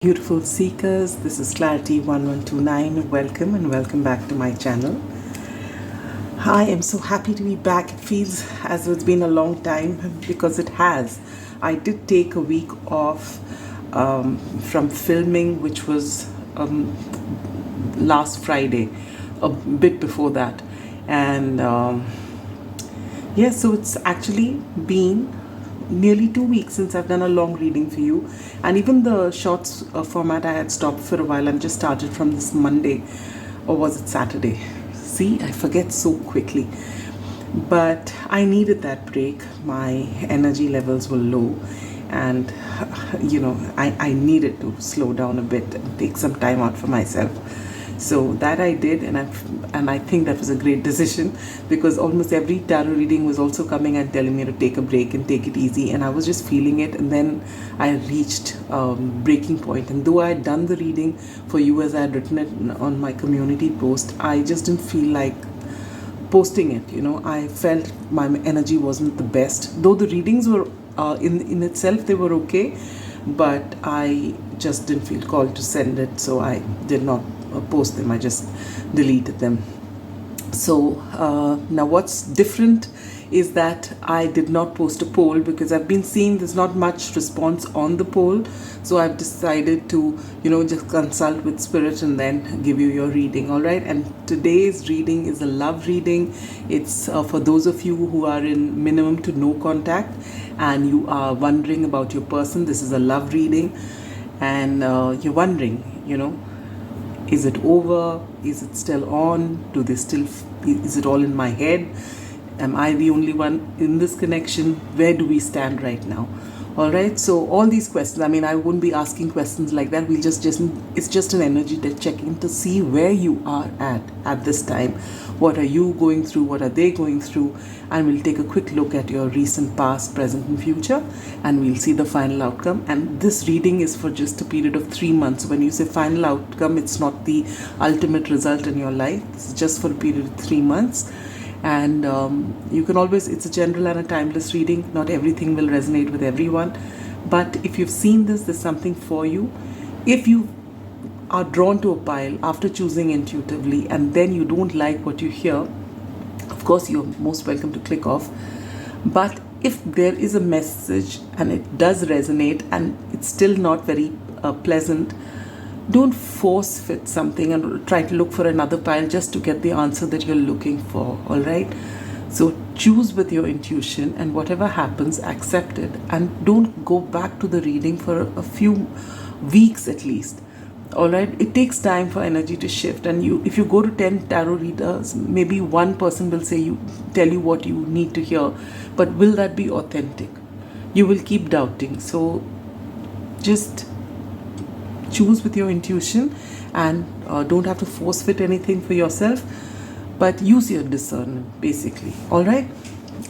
Beautiful seekers, this is Clarity 1129. Welcome and welcome back to my channel. I am so happy to be back. It feels as though it's been a long time because it has. I did take a week off from filming, which was last Friday, a bit before that. And so it's actually been nearly 2 weeks since I've done a long reading for you, and even the shorts format I had stopped for a while and just started from this Monday, or was it Saturday? See, I forget so quickly, but I needed that break. My energy levels were low, and I needed to slow down a bit and take some time out for myself. So that I did, and I think that was a great decision, because almost every tarot reading was also coming and telling me to take a break and take it easy, and I was just feeling it. And then I reached breaking point, and though I had done the reading for you as I had written it on my community post, I just didn't feel like posting it. I felt my energy wasn't the best, though the readings were in itself, they were okay, but I just didn't feel called to send it, so I did not post them. I just deleted them. So now what's different is that I did not post a poll, because I've been seeing there's not much response on the poll. So I've decided to just consult with spirit and then give you your reading. All right, and today's reading is a love reading. It's for those of you who are in minimum to no contact and you are wondering about your person. This is a love reading, and you're wondering, is it over? Is it still on? Is it all in my head? Am I the only one in this connection? Where do we stand right now? All right, so all these questions, I won't be asking questions like that. It's just an energy checking to see where you are at this time. What are you going through? What are they going through? And we'll take a quick look at your recent, past, present, and future, and we'll see the final outcome. And this reading is for just a period of 3 months. When you say final outcome, it's not the ultimate result in your life. It's just for a period of 3 months. And you can always, it's a general and a timeless reading. Not everything will resonate with everyone, but if you've seen this, there's something for you. If you are drawn to a pile after choosing intuitively and then you don't like what you hear, of course you're most welcome to click off. But if there is a message and it does resonate and it's still not very pleasant, don't force fit something and try to look for another pile just to get the answer that you're looking for. All right, so choose with your intuition, and whatever happens, accept it, and don't go back to the reading for a few weeks at least. All right, it takes time for energy to shift, and if you go to 10 tarot readers, maybe one person will tell you what you need to hear, but will that be authentic? You will keep doubting. So just choose with your intuition, and don't have to force fit anything for yourself, but use your discernment basically. All right,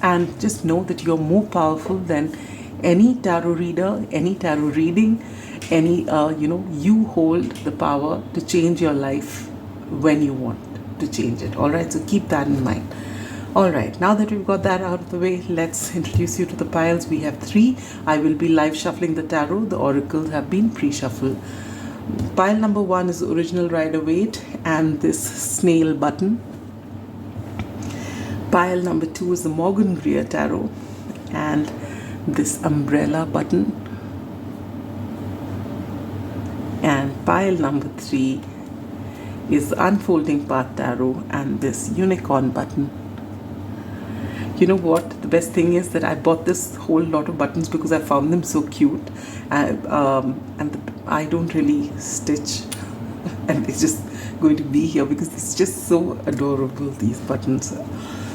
and just know that you're more powerful than any tarot reader, any tarot reading, any you hold the power to change your life when you want to change it. All right, so keep that in mind. All right, now that we've got that out of the way, let's introduce you to the piles. We have 3. I will be live shuffling the tarot. The oracles have been pre-shuffled. Pile number 1 is original Rider-Waite and this snail button. Pile number 2 is the Morgan Greer tarot and this umbrella button. And pile number 3 is the Unfolding Path tarot and this unicorn button. You know what? The best thing is that I bought this whole lot of buttons because I found them so cute. I don't really stitch, and it's just going to be here because it's just so adorable, these buttons.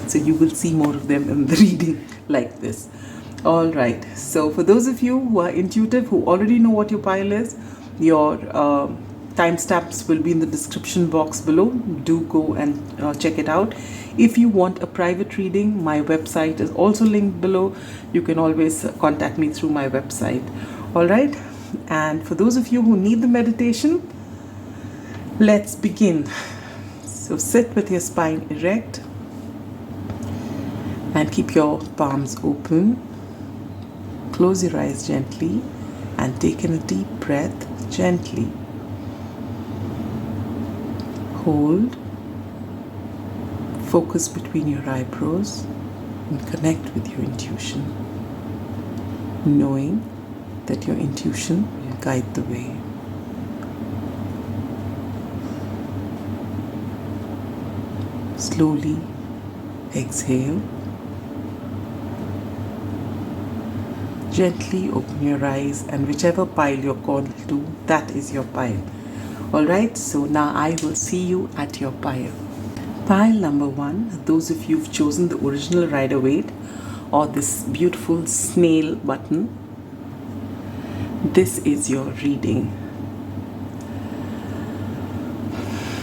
So you will see more of them in the reading like this. All right. So for those of you who are intuitive, who already know what your pile is, your timestamps will be in the description box below. Do go and check it out. If you want a private reading, my website is also linked below. You can always contact me through my website. All right, and for those of you who need the meditation, let's begin. So sit with your spine erect and keep your palms open. Close your eyes gently and take in a deep breath. Gently hold, focus between your eyebrows, and connect with your intuition, knowing that your intuition will guide the way. Slowly exhale. Gently open your eyes, and whichever pile you're called to, that is your pile. Alright, so now I will see you at your pile. Pile number 1, those of you who've chosen the original Rider-Waite or this beautiful SNAIL button, this is your reading.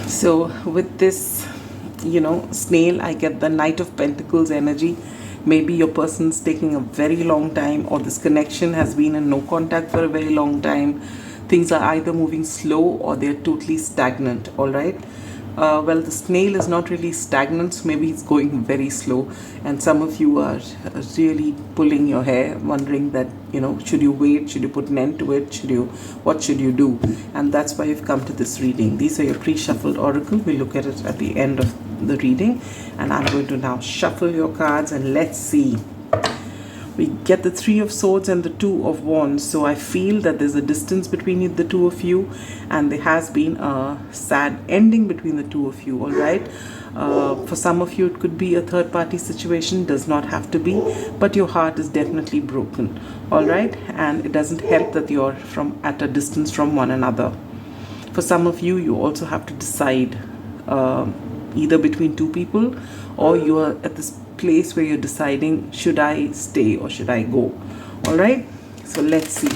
So with this, SNAIL, I get the Knight of Pentacles energy. Maybe your person's taking a very long time, or this connection has been in no contact for a very long time. Things are either moving slow or they're totally stagnant, all right? Well, the SNAIL is not really stagnant, so maybe it's going very slow. And some of you are really pulling your hair, wondering that, should you wait? Should you put an end to it? What should you do? And that's why you've come to this reading. These are your pre-shuffled oracle. We'll look at it at the end of the reading. And I'm going to now shuffle your cards and let's see. We get the 3 of Swords and the 2 of Wands. So I feel that there's a distance between the two of you, and there has been a sad ending between the two of you, all right? For some of you, it could be a third-party situation. Does not have to be, but your heart is definitely broken, all right? And it doesn't help that you're at a distance from one another. For some of you, you also have to decide either between two people, or you are at this place where you're deciding, should I stay or should I go? All right, so let's see.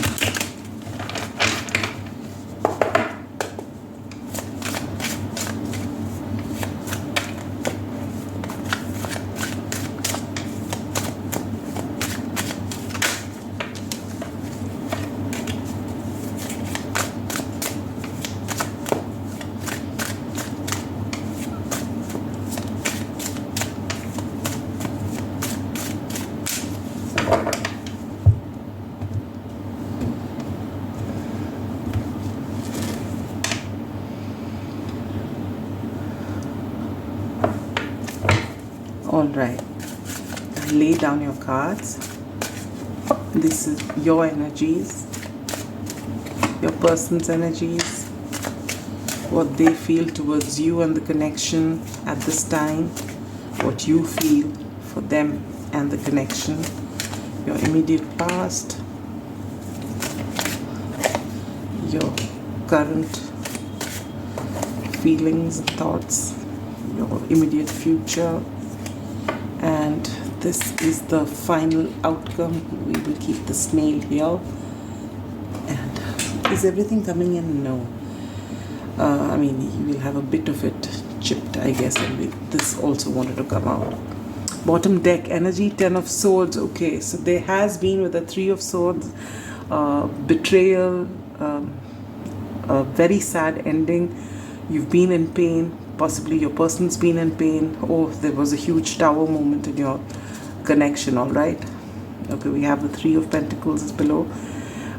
All right, lay down your cards. This is your energies, your person's energies, what they feel towards you and the connection at this time, what you feel for them and the connection, your immediate past, your current feelings and thoughts, your immediate future. And this is the final outcome. We will keep the SNAIL here. And is everything coming in? No. I mean, you will have a bit of it chipped, I guess, and this also wanted to come out. Bottom deck energy, 10 of Swords. Okay, so there has been with the 3 of Swords, betrayal, a very sad ending. You've been in pain. Possibly your person's been in pain. Oh, there was a huge tower moment in your connection, all right? Okay, we have the 3 of Pentacles is below.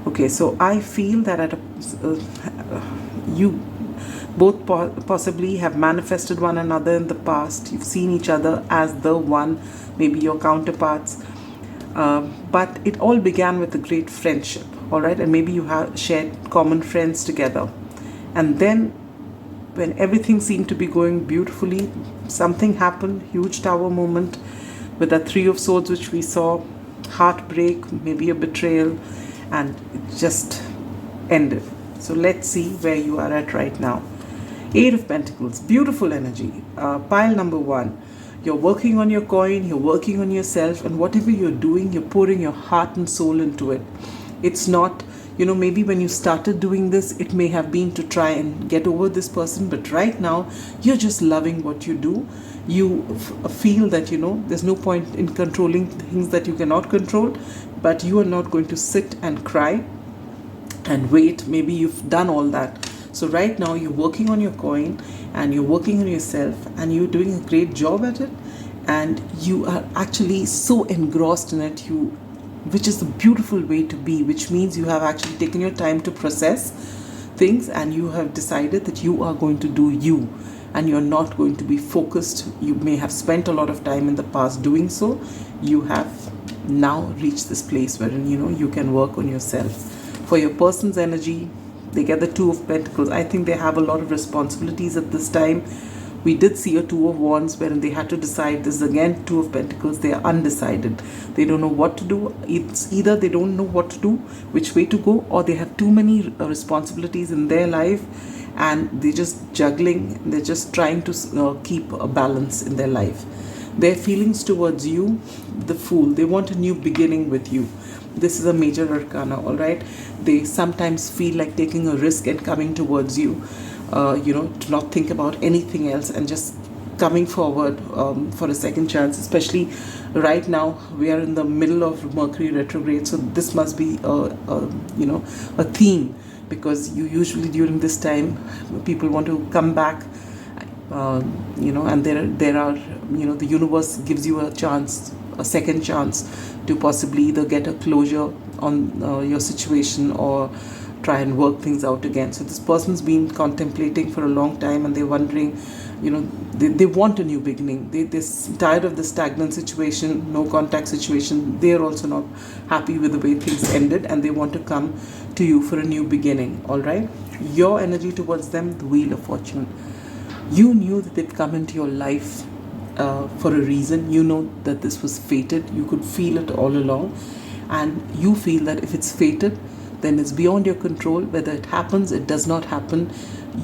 Okay, so I feel that you both possibly have manifested one another in the past. You've seen each other as the one, maybe your counterparts. But it all began with a great friendship, all right? And maybe you have shared common friends together. And then when everything seemed to be going beautifully, something happened, huge tower moment with that 3 of Swords which we saw, heartbreak, maybe a betrayal, and it just ended. So let's see where you are at right now. 8 of Pentacles, beautiful energy. Pile number 1, you're working on your coin, you're working on yourself, and whatever you're doing, you're pouring your heart and soul into it. It's not, maybe when you started doing this, it may have been to try and get over this person, but right now, you're just loving what you do. You feel that, there's no point in controlling things that you cannot control, but you are not going to sit and cry and wait. Maybe you've done all that. So right now, you're working on your coin, and you're working on yourself, and you're doing a great job at it, and you are actually so engrossed in it, which is a beautiful way to be, which means you have actually taken your time to process things, and you have decided that you are going to do you, and you're not going to be focused. You may have spent a lot of time in the past doing so. You have now reached this place wherein you can work on yourself. For your person's energy, they get the Two of Pentacles. I think they have a lot of responsibilities at this time. We did see a Two of Wands wherein they had to decide. This is again Two of Pentacles. They are undecided. They don't know what to do. It's either they don't know what to do, which way to go, or they have too many responsibilities in their life, and they're just juggling. They're just trying to keep a balance in their life. Their feelings towards you, the Fool. They want a new beginning with you. This is a major arcana, all right? They sometimes feel like taking a risk and coming towards you, to not think about anything else and just coming forward for a second chance. Especially right now, we are in the middle of Mercury retrograde, so this must be a theme, because you usually during this time people want to come back, and there are the universe gives you a chance, a second chance, to possibly either get a closure on your situation or try and work things out again. So this person's been contemplating for a long time, and they're wondering, they want a new beginning. They're tired of the stagnant situation, no contact situation. They're also not happy with the way things ended, and they want to come to you for a new beginning. All right, your energy towards them, the Wheel of Fortune. You knew that they'd come into your life for a reason. You know that this was fated. You could feel it all along, and you feel that if it's fated, then it's beyond your control. Whether it happens, it does not happen,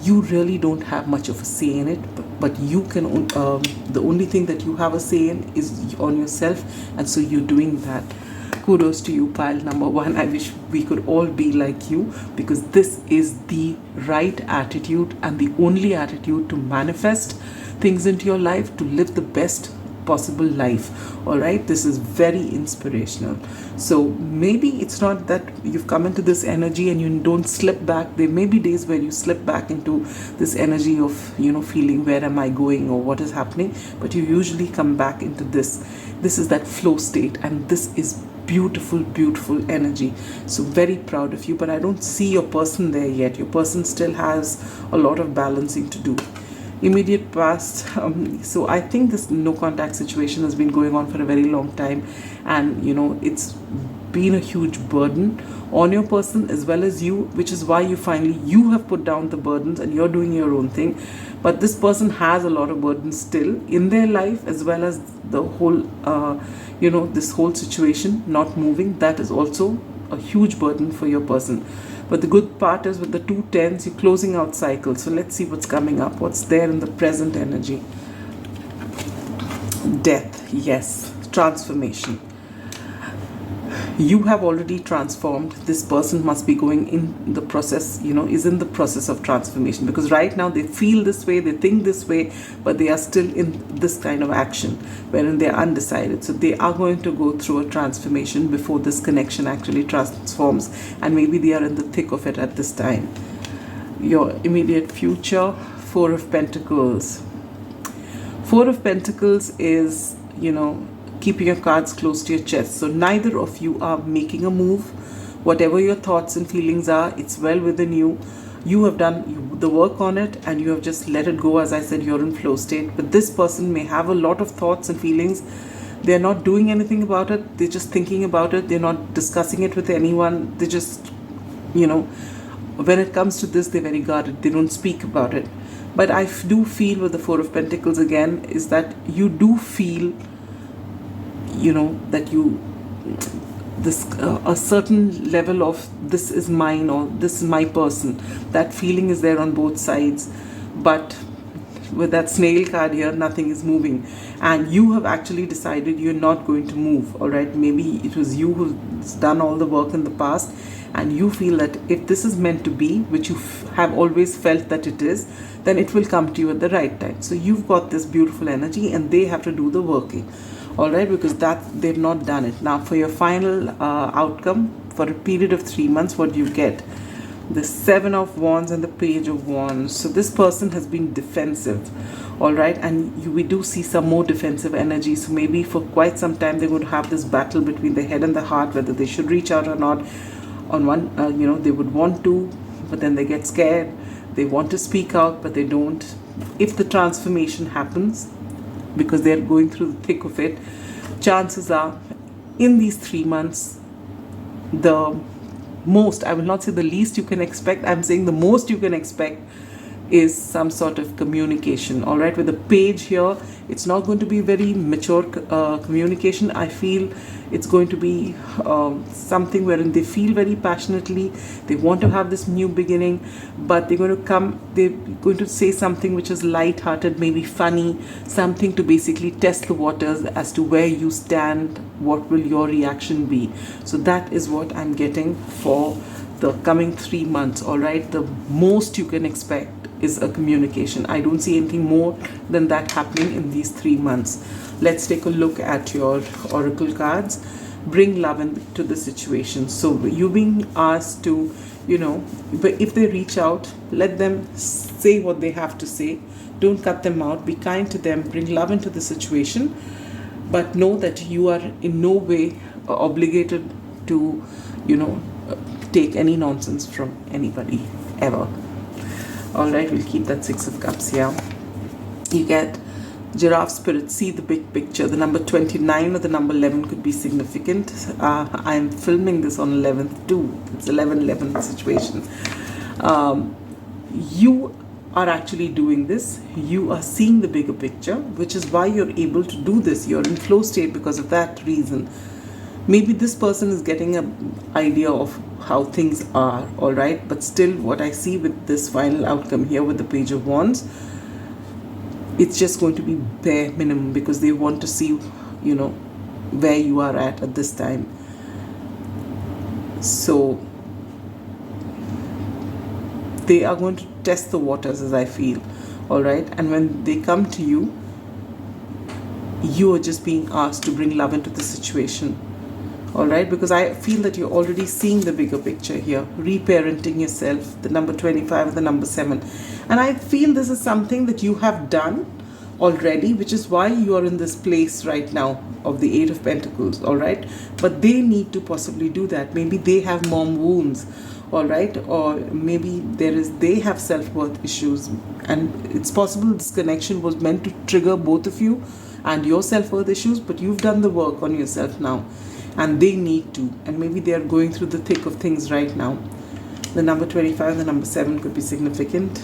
you really don't have much of a say in it. But you can, the only thing that you have a say in is on yourself, and so you're doing that. Kudos to you, pile number one. I wish we could all be like you, because this is the right attitude and the only attitude to manifest things into your life, to live the best possible life. All right, this is very inspirational. So maybe it's not that you've come into this energy and you don't slip back. There may be days where you slip back into this energy of feeling, where am I going or what is happening, but you usually come back into this is that flow state, and this is beautiful energy. So very proud of you, but I don't see your person there yet. Your person still has a lot of balancing to do. Immediate past, so I think this no contact situation has been going on for a very long time, and it's been a huge burden on your person as well as you, which is why you have put down the burdens and you're doing your own thing. But this person has a lot of burdens still in their life, as well as the whole this whole situation not moving. That is also a huge burden for your person. But the good part is, with the 2 10s, you're closing out cycles. So let's see what's coming up, what's there in the present energy. Death, yes, transformation. You have already transformed. This person must be going in the process, is in the process of transformation, because right now they feel this way, they think this way, but they are still in this kind of action wherein they are undecided. So they are going to go through a transformation before this connection actually transforms, and maybe they are in the thick of it at this time. Your immediate future, Four of Pentacles. Four of Pentacles is, keeping your cards close to your chest. So neither of you are making a move. Whatever your thoughts and feelings are, it's well within you. You have done the work on it, and you have just let it go. As I said, you're in flow state. But this person may have a lot of thoughts and feelings. They're not doing anything about it. They're just thinking about it. They're not discussing it with anyone. They just, when it comes to this, they're very guarded. They don't speak about it. But I do feel with the Four of Pentacles again is that you do feel that a certain level of this is mine, or this is my person. That feeling is there on both sides. But with that snail card here, nothing is moving, and you have actually decided you're not going to move. All right, maybe it was you who's done all the work in the past, and you feel that if this is meant to be, which you have always felt that it is, then it will come to you at the right time. So you've got this beautiful energy, and they have to do the working. All right, because that they've not done it. Now for your final outcome, for a period of 3 months, what do you get? The Seven of Wands and the Page of Wands. So this person has been defensive, all right, and we do see some more defensive energy. So maybe for quite some time they would have this battle between the head and the heart, whether they should reach out or not. On one, they would want to but then they get scared. They want to speak out, but they don't. If the transformation happens, because they're going through the thick of it, chances are in these 3 months, the most, I will not say the least you can expect, I'm saying the most you can expect is some sort of communication. All right, with the page here, it's not going to be very mature communication. I feel it's going to be something wherein they feel very passionately, they want to have this new beginning, but they're going to say something which is light-hearted, maybe funny, something to basically test the waters as to where you stand, what will your reaction be. So that is what I'm getting for the coming 3 months. All right, the most you can expect is a communication. I don't see anything more than that happening in these 3 months. Let's take a look at your oracle cards. Bring love into the situation. So you being asked to, but if they reach out, let them say what they have to say. Don't cut them out. Be kind to them. Bring love into the situation. But know that you are in no way obligated to, take any nonsense from anybody ever. All right, we'll keep that 6 of Cups here. You get giraffe spirit, see the big picture. The number 29 or the number 11 could be significant. I'm filming this on 11th too. It's 11-11 situation. You are actually doing this. You are seeing the bigger picture, which is why you're able to do this. You're in flow state because of that reason. Maybe this person is getting an idea of how things are, all right? But still, what I see with this final outcome here with the Page of Wands, it's just going to be bare minimum because they want to see, where you are at this time. So they are going to test the waters, as I feel, all right? And when they come to you, you are just being asked to bring love into the situation. All right, because I feel that you're already seeing the bigger picture here, reparenting yourself, the number 25 and the number 7. And I feel this is something that you have done already, which is why you are in this place right now of the 8 of Pentacles, all right? But they need to possibly do that. Maybe they have mom wounds, all right? Or maybe they have self-worth issues. And it's possible this connection was meant to trigger both of you and your self-worth issues, but you've done the work on yourself now. And they need to, and maybe they are going through the thick of things right now. The number 25 and the number 7 could be significant.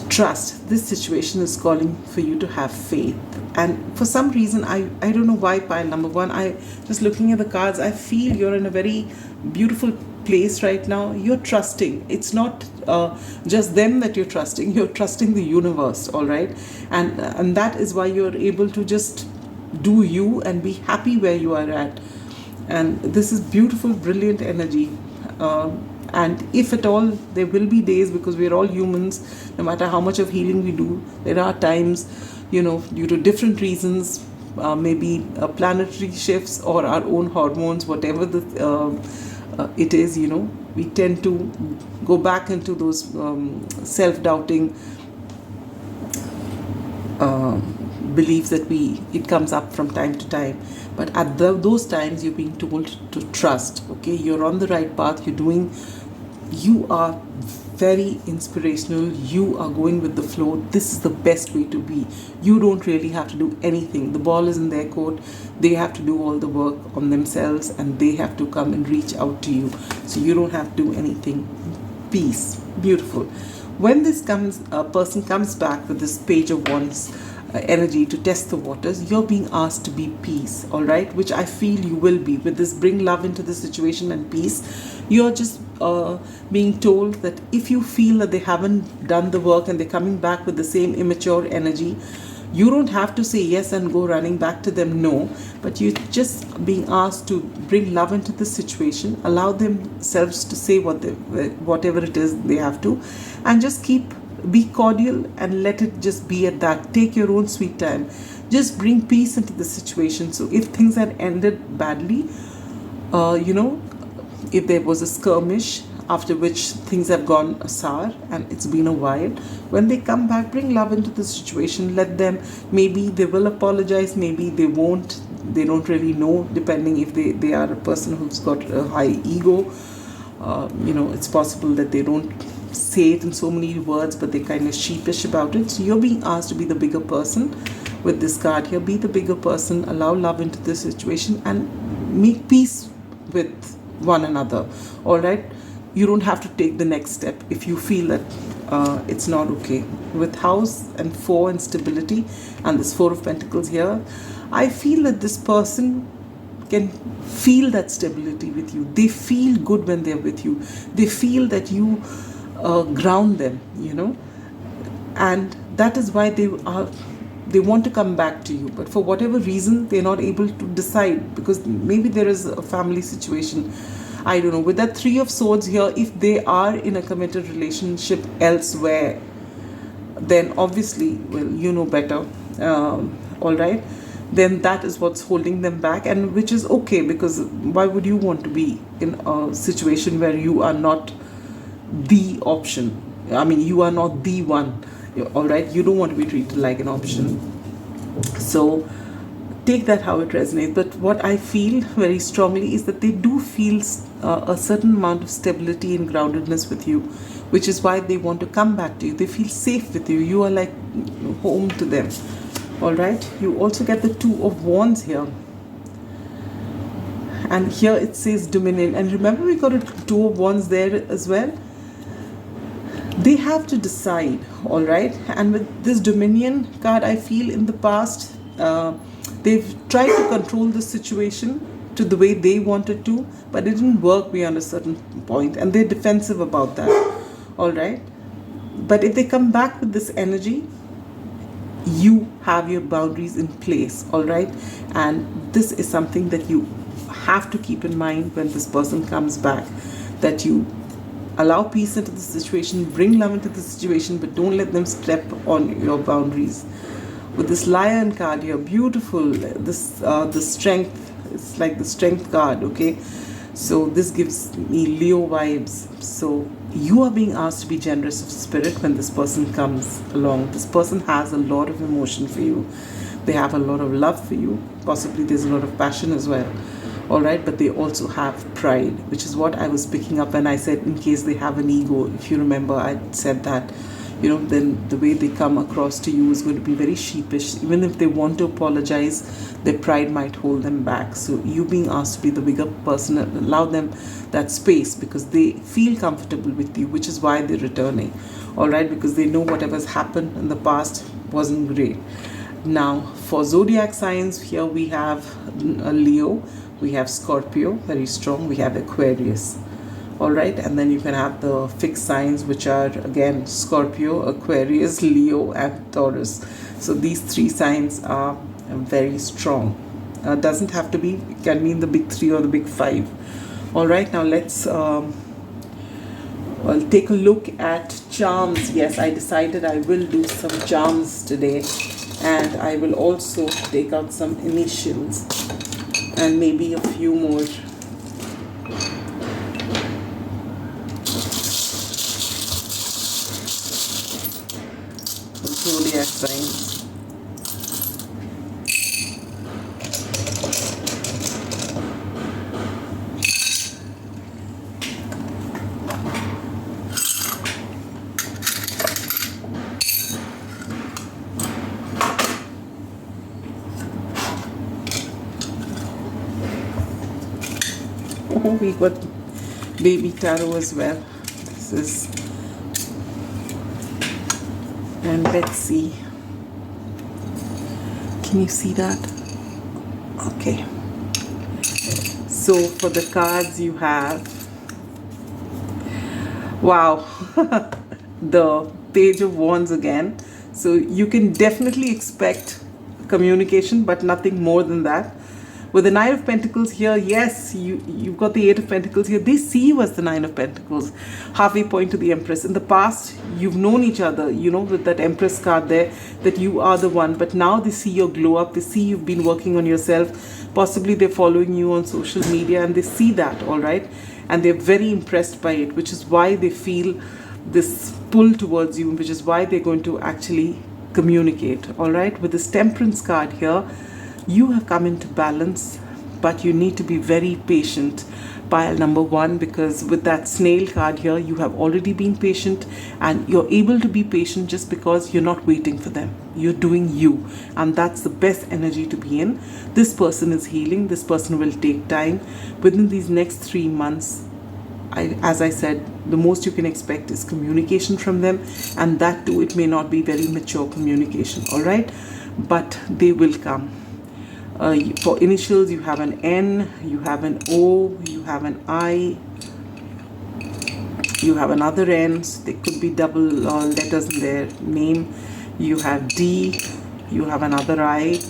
Trust. This situation is calling for you to have faith. And for some reason, I don't know why, pile number 1, I just looking at the cards, I feel you're in a very beautiful place right now. You're trusting. It's not just them that you're trusting the universe, all right? And that is why you're able to just do you and be happy where you are at. And this is beautiful, brilliant energy. And if at all, there will be days, because we're all humans, no matter how much of healing we do, there are times, due to different reasons, maybe planetary shifts or our own hormones, whatever it is, we tend to go back into those self-doubting beliefs that it comes up from time to time. But at those times, you're being told to trust. Okay, you're on the right path. You are very inspirational. You are going with the flow. This is the best way to be. You don't really have to do anything. The ball is in their court. They have to do all the work on themselves, and they have to come and reach out to you. So you don't have to do anything. Peace. Beautiful. When this person comes back with this Page of Wands energy to test the waters, you're being asked to be peace, all right? Which I feel you will be. With this bring love into the situation and peace, you're just being told that if you feel that they haven't done the work and they're coming back with the same immature energy, you don't have to say yes and go running back to them, no. But you're just being asked to bring love into the situation, allow themselves to say whatever it is they have to, and just be cordial and let it just be at that. Take your own sweet time. Just bring peace into the situation. So if things had ended badly, if there was a skirmish after which things have gone sour and it's been a while, when they come back, bring love into the situation. Let them, maybe they will apologize, maybe they won't. They don't really know, depending if they are a person who's got a high ego. It's possible that they don't say it in so many words, but they're kind of sheepish about it. So you're being asked to be the bigger person with this card here. Be the bigger person, allow love into this situation, and make peace with one another. All right, you don't have to take the next step if you feel that it's not okay. With house and 4 and stability and this 4 of Pentacles here, I feel that this person can feel that stability with you. They feel good when they're with you. They feel that you ground them, and that is why they want to come back to you. But for whatever reason, they're not able to decide, because maybe there is a family situation. I don't know. With that 3 of Swords here, if they are in a committed relationship elsewhere, then obviously, well, you know better. All right, then that is what's holding them back, and which is okay, because why would you want to be in a situation where you are not the option? I mean, you are not the one. All right, you don't want to be treated like an option. So take that how it resonates. But what I feel very strongly is that they do feel a certain amount of stability and groundedness with you, which is why they want to come back to you. They feel safe with you. You are like home to them. All right, you also get the 2 of Wands here, and here it says dominion. And remember, we got a 2 of Wands there as well. They have to decide. All right, and with this dominion card, I feel in the past they've tried to control the situation to the way they wanted to, but it didn't work beyond a certain point, and they're defensive about that. All right, but if they come back with this energy, you have your boundaries in place. All right, and this is something that you have to keep in mind when this person comes back, that you allow peace into the situation, bring love into the situation, but don't let them step on your boundaries. With this Lion card here, beautiful. This the strength, it's like the strength card. Okay, so this gives me Leo vibes. So you are being asked to be generous of spirit when this person comes along. This person has a lot of emotion for you. They have a lot of love for you. Possibly there's a lot of passion as well. All right, but they also have pride, which is what I was picking up when I said in case they have an ego. If you remember, I said that, then the way they come across to you is going to be very sheepish. Even if they want to apologize, their pride might hold them back. So you being asked to be the bigger person, allow them that space, because they feel comfortable with you, which is why they're returning. All right, because they know whatever's happened in the past wasn't great. Now, for zodiac signs, here we have a Leo, we have Scorpio, very strong, we have Aquarius. All right, and then you can have the fixed signs, which are again Scorpio, Aquarius, Leo, and Taurus. So these 3 signs are very strong. Doesn't have to be, it can mean the big 3 or the big 5. All right, now let's take a look at charms. Yes, I decided I will do some charms today, and I will also take out some initials and maybe a few more. Zodiac signs. Oh, we got baby tarot as well. This is, and let's see. Can you see that? Okay. So for the cards you have, wow, the Page of Wands again. So you can definitely expect communication, but nothing more than that. With the Nine of Pentacles here, yes, you've got the Eight of Pentacles here. They see you as the Nine of Pentacles, halfway point to the Empress. In the past, you've known each other, with that Empress card there, that you are the one. But now they see your glow up. They see you've been working on yourself. Possibly they're following you on social media, and they see that, all right? And they're very impressed by it, which is why they feel this pull towards you, which is why they're going to actually communicate, all right? With this Temperance card here, you have come into balance, but you need to be very patient. pile number 1, because with that snail card here, you have already been patient, and you're able to be patient just because you're not waiting for them. You're doing you, and that's the best energy to be in. This person is healing. This person will take time. Within these next 3 months, as I said, the most you can expect is communication from them, and that too, it may not be very mature communication, all right, but they will come. For initials, you have an N, you have an O, you have an I, you have another N, so there could be double letters in their name. You have D, you have another I,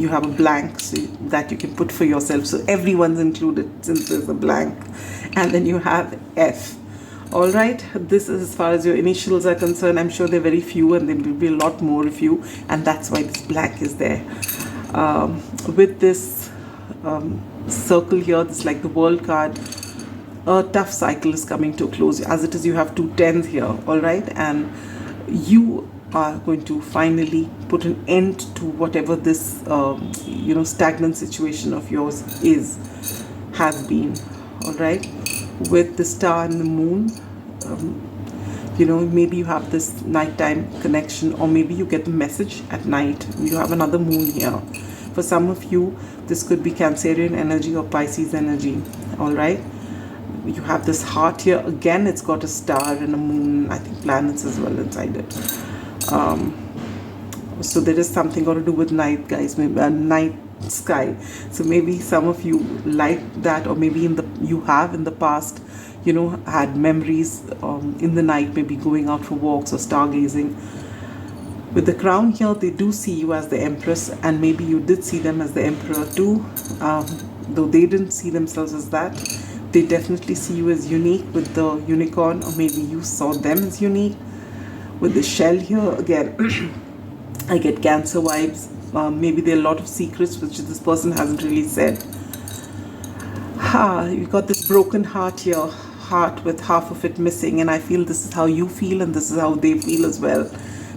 you have a blank that you can put for yourself, so everyone's included since there's a blank, and then you have F. All right, this is as far as your initials are concerned. I'm sure they're very few, and there will be a lot more of you, and that's why this blank is there. With this circle here, this like the world card, a tough cycle is coming to a close. As it is, you have 2 10s here, all right, and you are going to finally put an end to whatever this stagnant situation of yours has been, all right. With the star and the moon, maybe you have this nighttime connection, or maybe you get the message at night. You have another moon here. For some of you, this could be Cancerian energy or Pisces energy, all right. You have this heart here. Again, it's got a star and a moon, I think planets as well inside it. So there is something got to do with night, guys, maybe a night sky. So maybe some of you like that, or maybe you have in the past, had memories in the night, maybe going out for walks or stargazing. With the crown here, they do see you as the Empress, and maybe you did see them as the Emperor too, though they didn't see themselves as that. They definitely see you as unique with the unicorn, or maybe you saw them as unique. With the shell here, again, I get Cancer vibes. Maybe there are a lot of secrets which this person hasn't really said. You got this broken heart here, heart with half of it missing, and I feel this is how you feel, and this is how they feel as well.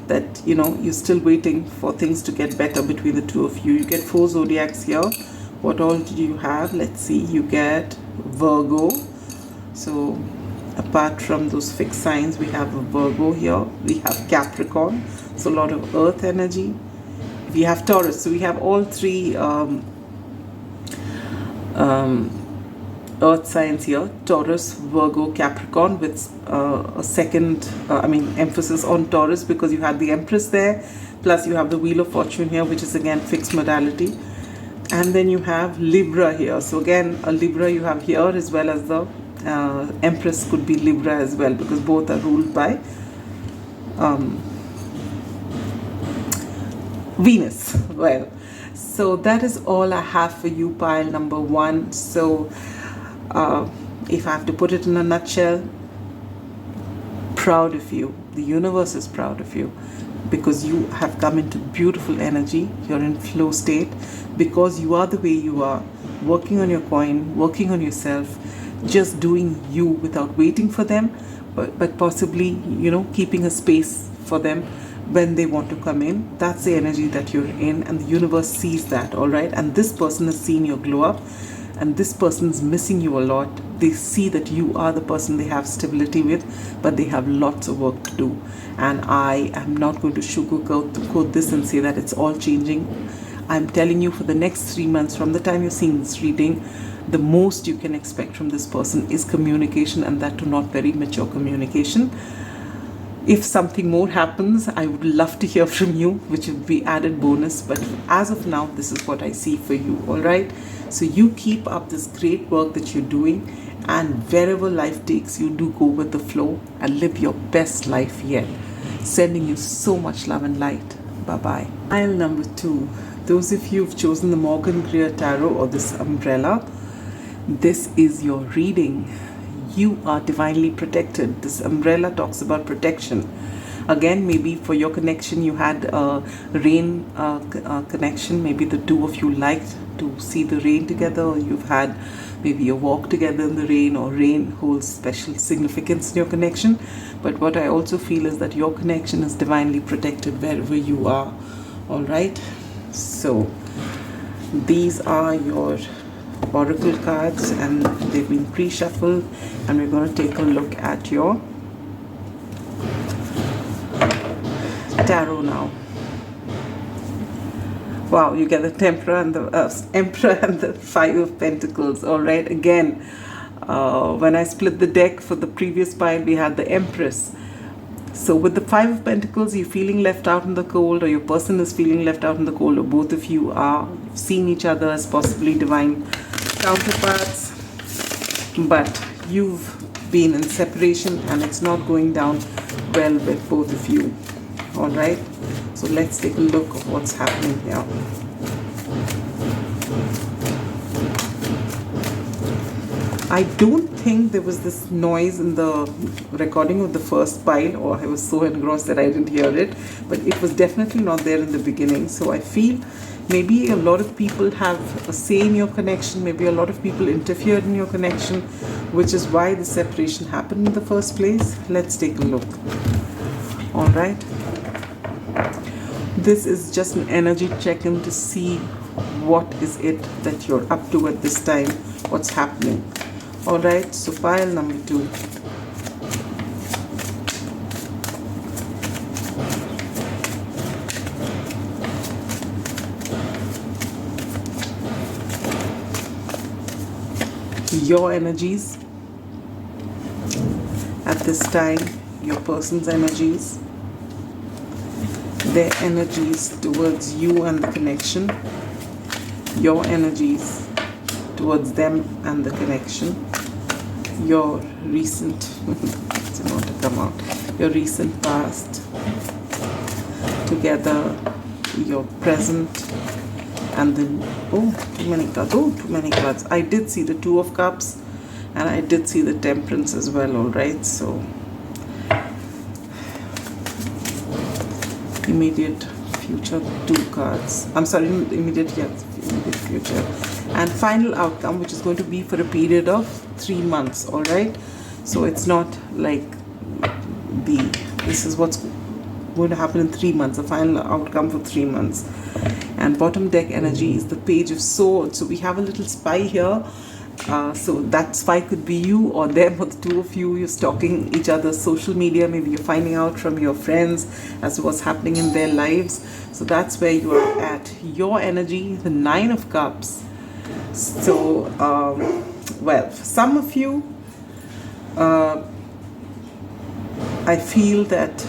That you're still waiting for things to get better between the two of you. You get 4 zodiacs here. What all do you have? Let's see. You get Virgo. So apart from those fixed signs, we have a Virgo here. We have Capricorn. So a lot of earth energy. We have Taurus. So we have all 3 earth signs here: Taurus, Virgo, Capricorn, with a second emphasis on Taurus, because you have the Empress there, plus you have the Wheel of Fortune here, which is again fixed modality. And then you have Libra here. So again, a Libra you have here, as well as the Empress could be Libra as well, because both are ruled by Venus. Well, so that is all I have for you, pile number 1. So if I have to put it in a nutshell, proud of you. The universe is proud of you, because you have come into beautiful energy. You're in flow state, because you are the way you are, working on your coin, working on yourself, just doing you without waiting for them, but possibly keeping a space for them when they want to come in. That's the energy that you're in, and the universe sees that, all right. And this person has seen your glow up, and this person's missing you a lot. They see that you are the person they have stability with, but they have lots of work to do. And I am not going to sugarcoat this and say that it's all changing. I'm telling you, for the next 3 months, from the time you're seeing this reading, the most you can expect from this person is communication, and that too not very mature communication. If something more happens, I would love to hear from you, which would be added bonus. But as of now, this is what I see for you, all right? So you keep up this great work that you're doing, and wherever life takes you, do go with the flow and live your best life yet. Sending you so much love and light. Bye-bye. Pile number 2. Those of you who've chosen the Morgan Greer Tarot, or this umbrella, this is your reading. You are divinely protected. This umbrella talks about protection. Again, maybe for your connection, you had a rain connection. Maybe the two of you liked to see the rain together, or you've had maybe a walk together in the rain, or rain holds special significance in your connection. But what I also feel is that your connection is divinely protected wherever you are. All right. So these are your oracle cards, and they've been pre-shuffled, and we're going to take a look at your tarot now. Wow, you get the Emperor and the Five of Pentacles. All right, again, when I split the deck for the previous pile, we had the Empress. So with the Five of Pentacles, you're feeling left out in the cold, or your person is feeling left out in the cold, or both of you are seeing each other as possibly divine counterparts, but you've been in separation and it's not going down well with both of you. All right, so let's take a look at what's happening here. I don't think there was this noise in the recording of the first pile, or I was so engrossed that I didn't hear it, but it was definitely not there in the beginning. So I feel maybe a lot of people have a say in your connection, maybe a lot of people interfered in your connection, which is why the separation happened in the first place. Let's take a look. All right. This is just an energy check-in to see what is it that you're up to at this time, what's happening. All right, so pile number 2. Your energies at this time, your person's energies, their energies towards you and the connection, your energies towards them and the connection, your recent it's about to come out, your recent past together, your present, and then too many cards. I did see the Two of Cups and I did see the Temperance as well. All right, so immediate future, 2 cards. I'm sorry, immediate future, and final outcome, which is going to be for a period of 3 months. All right, so it's not like this is what's going to happen in 3 months, a final outcome for 3 months. And bottom deck energy is the Page of Swords. So we have a little spy here. So that spy could be you or them, or the two of you. You're stalking each other's social media. Maybe you're finding out from your friends as to what's happening in their lives. So that's where you are at. Your energy, the 9 of Cups. So, well, for some of you, I feel that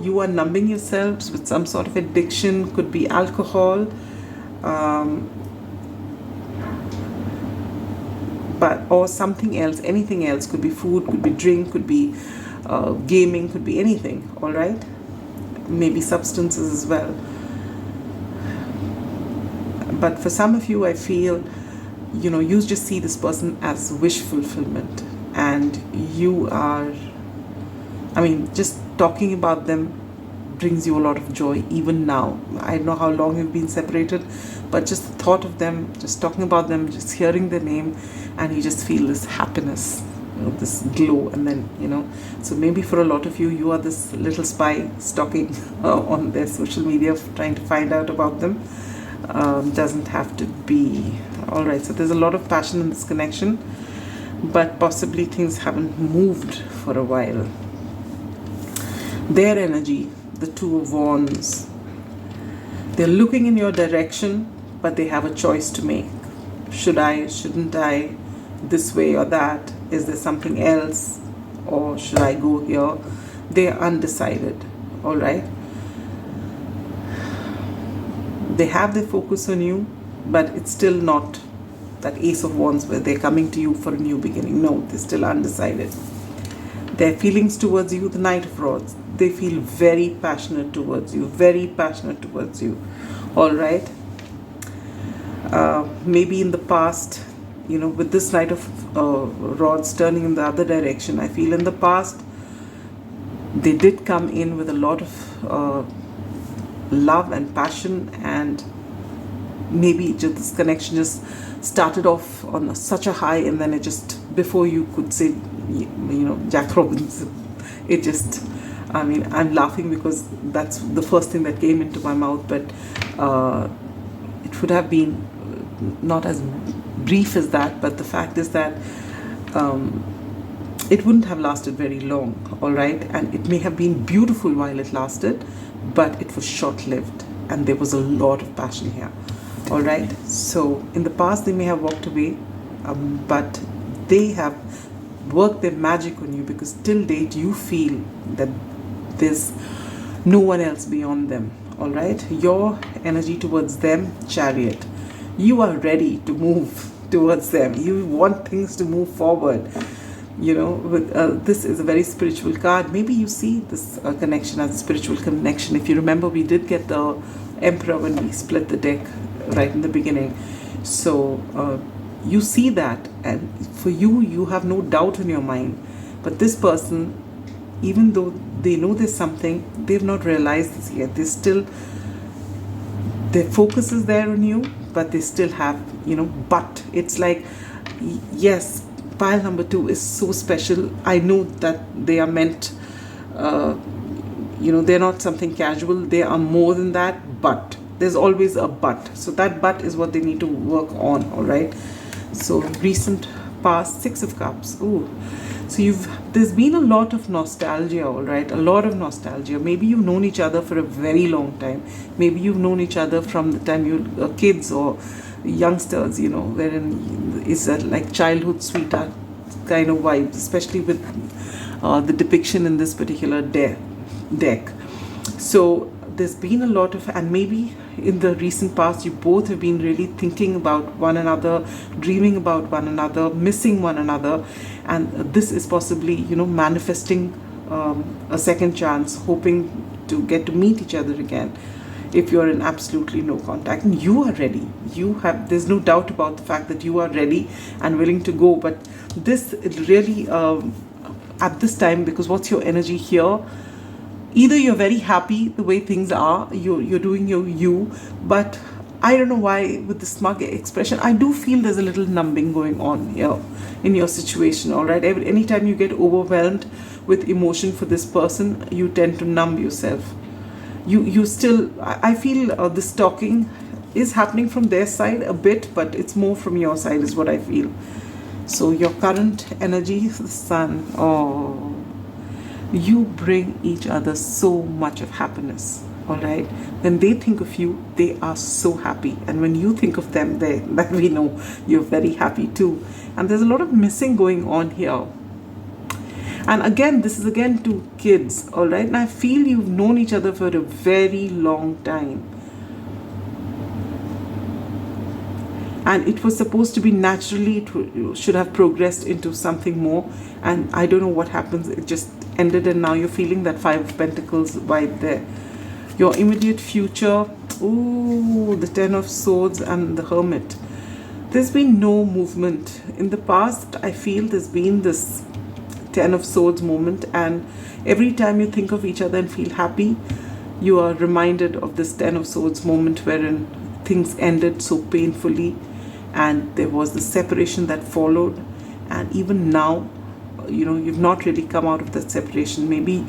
you are numbing yourselves with some sort of addiction. Could be alcohol, or something else, anything else. Could be food, could be drink, could be gaming, could be anything. All right, maybe substances as well. But for some of you, I feel, you just see this person as wish fulfillment, and you are, just talking about them brings you a lot of joy even now. I don't know how long you've been separated, but just the thought of them, just talking about them, just hearing their name, and you just feel this happiness, this glow. And then, so maybe for a lot of you, you are this little spy stalking on their social media, trying to find out about them. Doesn't have to be. All right, so there's a lot of passion in this connection, but possibly things haven't moved for a while. Their energy, the Two of Wands. They're looking in your direction, but they have a choice to make. Should I, shouldn't I, this way or that? Is there something else? Or should I go here? They're undecided. All right. They have their focus on you, but it's still not that Ace of Wands where they're coming to you for a new beginning. No, they're still undecided. Their feelings towards you, the Knight of Rods. They feel very passionate towards you, very passionate towards you. All right. Maybe in the past, with this Knight of Rods turning in the other direction, I feel in the past they did come in with a lot of love and passion, and maybe just this connection just started off on such a high, and then it just, before you could say, Jack Robinson, it just, I'm laughing because that's the first thing that came into my mouth, but it would have been not as brief as that, but the fact is that it wouldn't have lasted very long, all right? And it may have been beautiful while it lasted, but it was short-lived, and there was a lot of passion here, all right? So in the past, they may have walked away, but they have worked their magic on you, because till date, you feel that there's no one else beyond them, all right? Your energy towards them, Chariot. You are ready to move towards them. You want things to move forward. You know, with this is a very spiritual card. Maybe you see this connection as a spiritual connection. If you remember, we did get the Emperor when we split the deck right in the beginning. So you see that, and for you, you have no doubt in your mind. But this person, even though they know there's something, they've not realized this yet. They still, their focus is there on you, but they still have, you know, but it's like, yes, pile number 2 is so special. I know that they are meant, you know, they're not something casual. They are more than that, but there's always a but. So that but is what they need to work on, all right? So recent past, 6 of Cups. Ooh. So there's been a lot of nostalgia, all right? A lot of nostalgia. Maybe you've known each other for a very long time. Maybe you've known each other from the time you were kids or youngsters, you know, wherein it's that like childhood sweetheart kind of vibes, especially with the depiction in this particular deck. So there's been a lot of, and maybe in the recent past, you both have been really thinking about one another, dreaming about one another, missing one another, and this is possibly, you know, manifesting a second chance, hoping to get to meet each other again. If you're in absolutely no contact, and you are ready, there's no doubt about the fact that you are ready and willing to go. But this really, at this time, because what's your energy here? Either you're very happy the way things are, you're doing you, but I don't know why with the smug expression, I do feel there's a little numbing going on here in your situation, all right? Anytime you get overwhelmed with emotion for this person, you tend to numb yourself. You still, I feel this talking is happening from their side a bit, but it's more from your side is what I feel. So your current energy, the Sun, oh, you bring each other so much of happiness, all right? When they think of you, they are so happy. And when you think of them, that we know you're very happy too. And there's a lot of missing going on here. And again, this is again to kids, all right? And I feel you've known each other for a very long time. And it was supposed to be naturally, it should have progressed into something more. And I don't know what happens. It just ended, and now you're feeling that 5 of Pentacles vibe there. Your immediate future, ooh, the 10 of Swords and the Hermit. There's been no movement. In the past, I feel there's been this 10 of Swords moment, and every time you think of each other and feel happy, you are reminded of this 10 of Swords moment wherein things ended so painfully, and there was the separation that followed. And even now, you know, you've not really come out of that separation. Maybe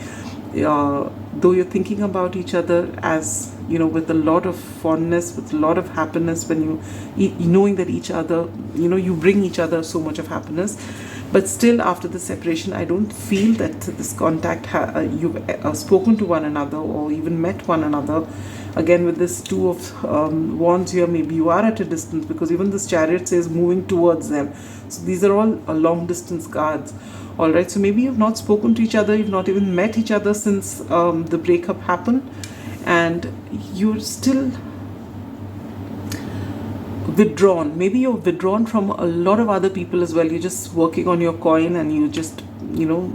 though you're thinking about each other as, you know, with a lot of fondness, with a lot of happiness, when you knowing that each other, you know, you bring each other so much of happiness, but still after the separation, I don't feel that this contact, you've spoken to one another or even met one another. Again, with this 2 of Wands here, maybe you are at a distance, because even this Chariot says moving towards them. So these are all long distance cards. All right, so maybe you've not spoken to each other, you've not even met each other since the breakup happened, and you're still withdrawn. Maybe you're withdrawn from a lot of other people as well. You're just working on your coin, and you just, you know,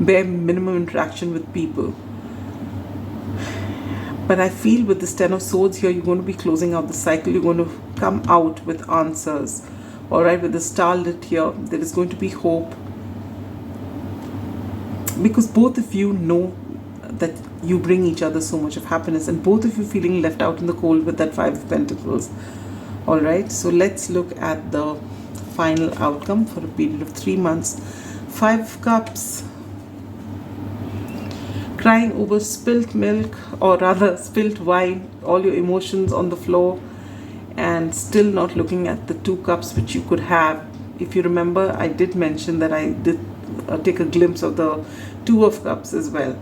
bare minimum interaction with people. But I feel with this 10 of Swords here, you're going to be closing out the cycle. You're going to come out with answers. All right, with the star lit here, there is going to be hope. Because both of you know that you bring each other so much of happiness, and both of you feeling left out in the cold with that 5 of Pentacles. All right, so let's look at the final outcome for a period of 3 months. 5 of Cups. Crying over spilt milk, or rather spilt wine, all your emotions on the floor. and still not looking at the 2 cups which you could have. If you remember, I did mention that I did take a glimpse of the 2 of cups as well.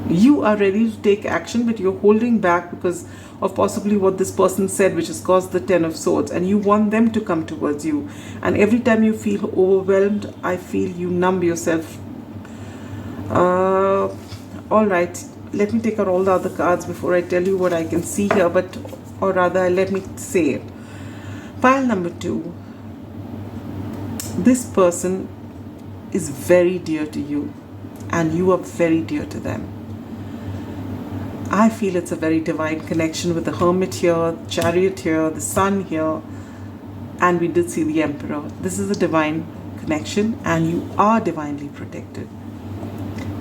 You are ready to take action, but you're holding back because of possibly what this person said, which has caused the 10 of Swords, and you want them to come towards you. And every time you feel overwhelmed, I feel you numb yourself. All right, let me take out all the other cards before I tell you what I can see here, or rather, let me say it. Pile number 2. This person is very dear to you, and you are very dear to them. I feel it's a very divine connection with the Hermit here, Chariot here, the Sun here, and we did see the Emperor. This is a divine connection, and you are divinely protected.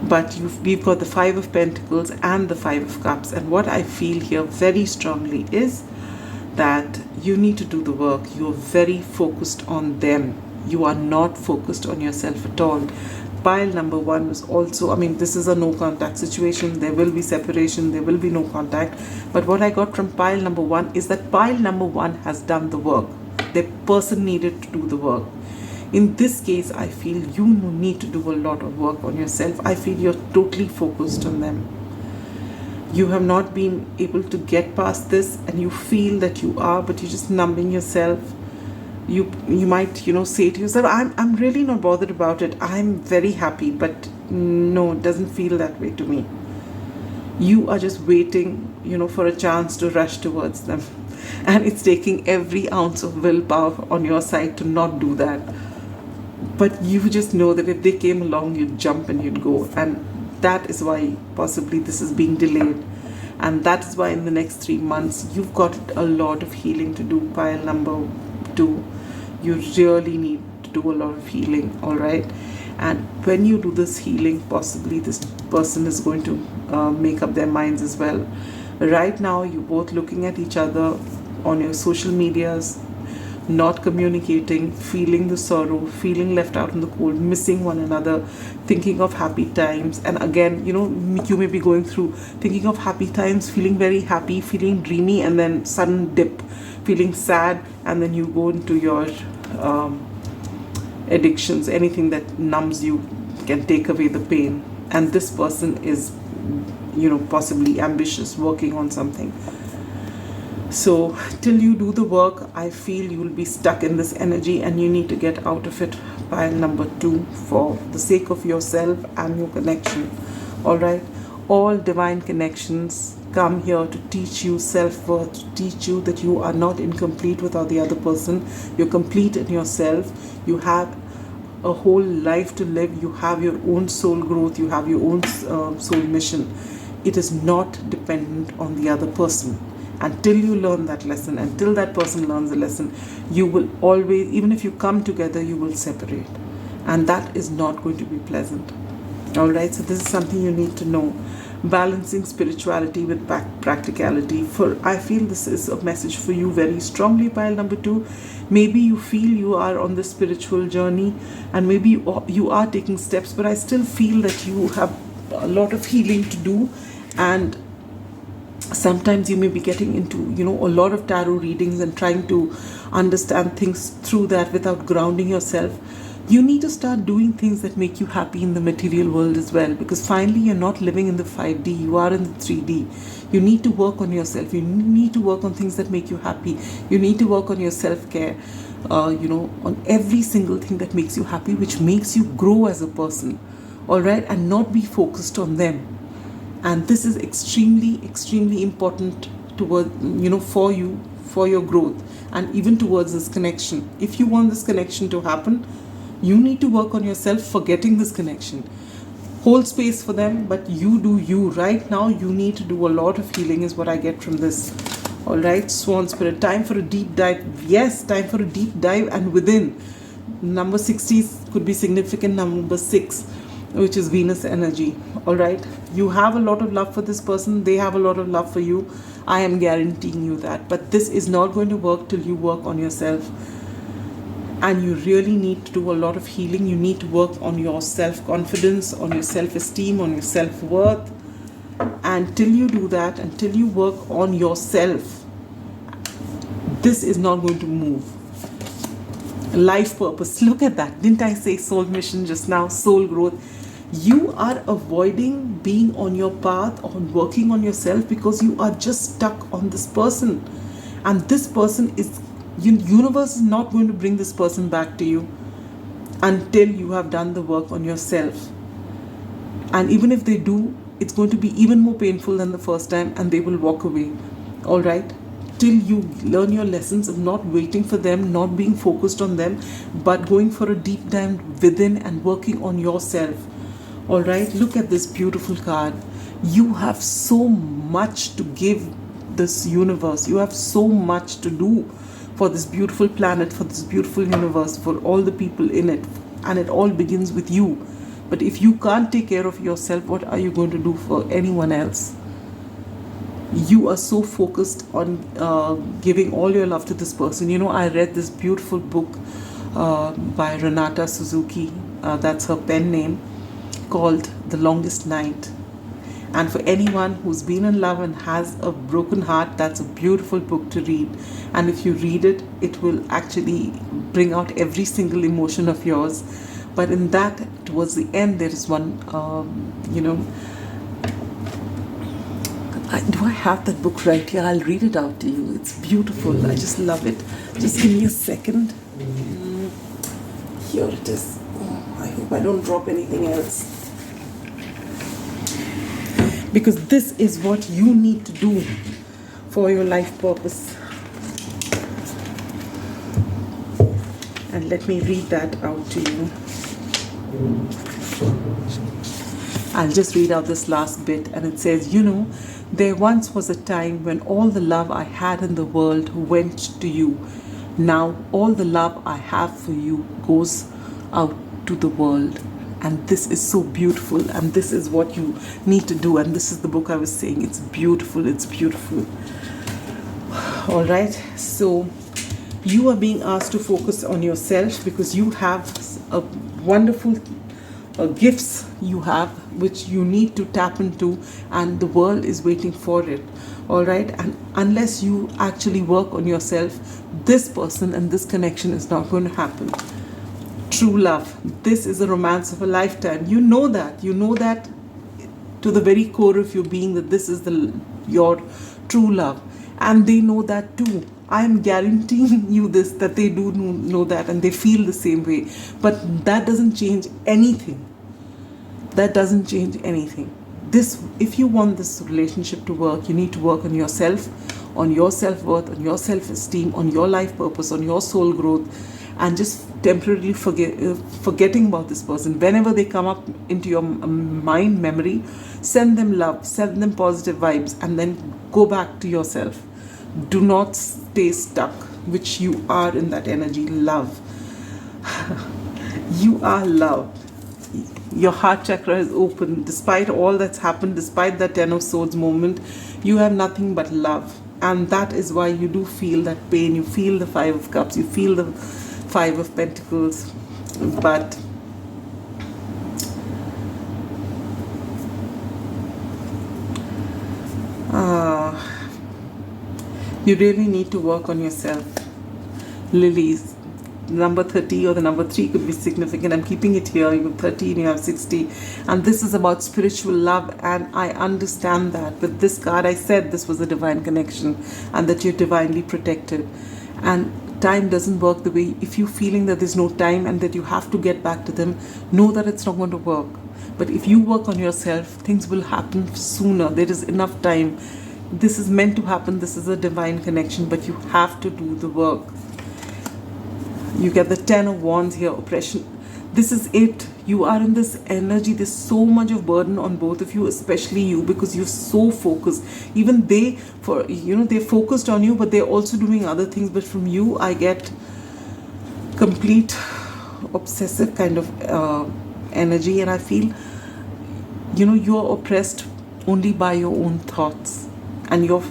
But we've got the 5 of Pentacles and the 5 of Cups, and what I feel here very strongly is that you need to do the work. You're very focused on them. You are not focused on yourself at all. Pile number 1 was also, this is a no contact situation. There will be separation, there will be no contact. But what I got from pile number 1 is that pile number 1 has done the work. The person needed to do the work. In this case, I feel you need to do a lot of work on yourself. I feel you're totally focused on them. You have not been able to get past this, and you feel that you are, but you're just numbing yourself. You might, say to yourself, I'm really not bothered about it. I'm very happy, but no, it doesn't feel that way to me. You are just waiting, for a chance to rush towards them. And it's taking every ounce of willpower on your side to not do that. But you just know that if they came along, you'd jump and you'd go. And that is why possibly this is being delayed. And that is why in the next 3 months, you've got a lot of healing to do, pile number 2. You really need to do a lot of healing, all right? And when you do this healing, possibly this person is going to make up their minds as well. Right now, you're both looking at each other on your social medias, not communicating, feeling the sorrow, feeling left out in the cold, missing one another, thinking of happy times. And again, you may be going through thinking of happy times, feeling very happy, feeling dreamy, and then sudden dip, feeling sad, and then you go into your addictions. Anything that numbs you can take away the pain. And this person is, possibly ambitious, working on something. So till you do the work, I feel you will be stuck in this energy, and you need to get out of it, pile number 2, for the sake of yourself and your connection. All right? All divine connections come here to teach you self-worth, to teach you that you are not incomplete without the other person. You're complete in yourself. You have a whole life to live. You have your own soul growth. You have your own soul mission. It is not dependent on the other person. Until you learn that lesson, until that person learns the lesson, you will always, even if you come together, you will separate. And that is not going to be pleasant. All right, so this is something you need to know. Balancing spirituality with practicality. I feel this is a message for you very strongly, pile number 2. Maybe you feel you are on the spiritual journey, and maybe you are taking steps, but I still feel that you have a lot of healing to do. And sometimes you may be getting into, a lot of tarot readings and trying to understand things through that without grounding yourself. You need to start doing things that make you happy in the material world as well, because finally you're not living in the 5D, you are in the 3D. You need to work on yourself. You need to work on things that make you happy. You need to work on your self-care, on every single thing that makes you happy, which makes you grow as a person, all right, and not be focused on them. And this is extremely, extremely important toward, for you, for your growth, and even towards this connection. If you want this connection to happen, you need to work on yourself, forgetting this connection. Hold space for them, but you do you. Right now, you need to do a lot of healing is what I get from this. All right, Swan Spirit, time for a deep dive. Yes, time for a deep dive, and within. Number 60 could be significant. Number 6, which is Venus energy. All right, you have a lot of love for this person. They have a lot of love for you. I am guaranteeing you that. But this is not going to work till you work on yourself. And you really need to do a lot of healing. You need to work on your self-confidence, on your self-esteem, on your self-worth. And till you do that, until you work on yourself, this is not going to move. Life purpose, look at that. Didn't I say soul mission just now? Soul growth. You are avoiding being on your path, on working on yourself, because you are just stuck on this person. And this person is, universe is not going to bring this person back to you until you have done the work on yourself. And even if they do, it's going to be even more painful than the first time, and they will walk away. All right? Till you learn your lessons of not waiting for them, not being focused on them, but going for a deep dive within and working on yourself. All right? Look at this beautiful card. You have so much to give this universe. You have so much to do for this beautiful planet, for this beautiful universe, for all the people in it. And it all begins with you. But if you can't take care of yourself, what are you going to do for anyone else? You are so focused on giving all your love to this person. You know, I read this beautiful book by Renata Suzuki, that's her pen name, called The Longest Night. And for anyone who's been in love and has a broken heart, that's a beautiful book to read. And if you read it, it will actually bring out every single emotion of yours. But in that, towards the end, there is one, do I have that book right here? I'll read it out to you. It's beautiful. I just love it. Just give me a second. Here it is. Oh, I hope I don't drop anything else. Because this is what you need to do for your life purpose. And let me read that out to you. I'll just read out this last bit, and it says, there once was a time when all the love I had in the world went to you. Now all the love I have for you goes out to the world. And this is so beautiful, and this is what you need to do. And this is the book I was saying. It's beautiful. It's beautiful. All right. So you are being asked to focus on yourself, because you have a wonderful gifts you have, which you need to tap into, and the world is waiting for it. All right. And unless you actually work on yourself, this person and this connection is not going to happen. True love. This is a romance of a lifetime. You know that to the very core of your being, that this is your true love. And they know that too. I am guaranteeing you this, that they do know that, and they feel the same way. But that doesn't change anything. That doesn't change anything. If you want this relationship to work, you need to work on yourself, on your self-worth, on your self-esteem, on your life purpose, on your soul growth, and just temporarily forgetting about this person. Whenever they come up into your mind, memory, send them love, send them positive vibes, and then go back to yourself. Do not stay stuck, which you are in that energy. Love. You are loved. Your heart chakra is open. Despite all that's happened, despite that Ten of Swords moment, you have nothing but love. And that is why you do feel that pain. You feel the Five of Cups. You feel the Five of Pentacles. But you really need to work on yourself. Lilies, number 30 or the number 3 could be significant. I'm keeping it here. You have 30 and you have 60. And this is about spiritual love. And I understand that. With this card, I said this was a divine connection and that you're divinely protected. And time doesn't work the way, if you're feeling that there's no time and that you have to get back to them, know that it's not going to work. But if you work on yourself, things will happen sooner. There is enough time. This is meant to happen. This is a divine connection, but you have to do the work. You get the Ten of Wands here, oppression. This is it. You are in this energy. There's so much of burden on both of you, especially you, because you're so focused. Even they're focused on you, but they're also doing other things. But from you, I get complete obsessive kind of energy, and I feel, you're oppressed only by your own thoughts and your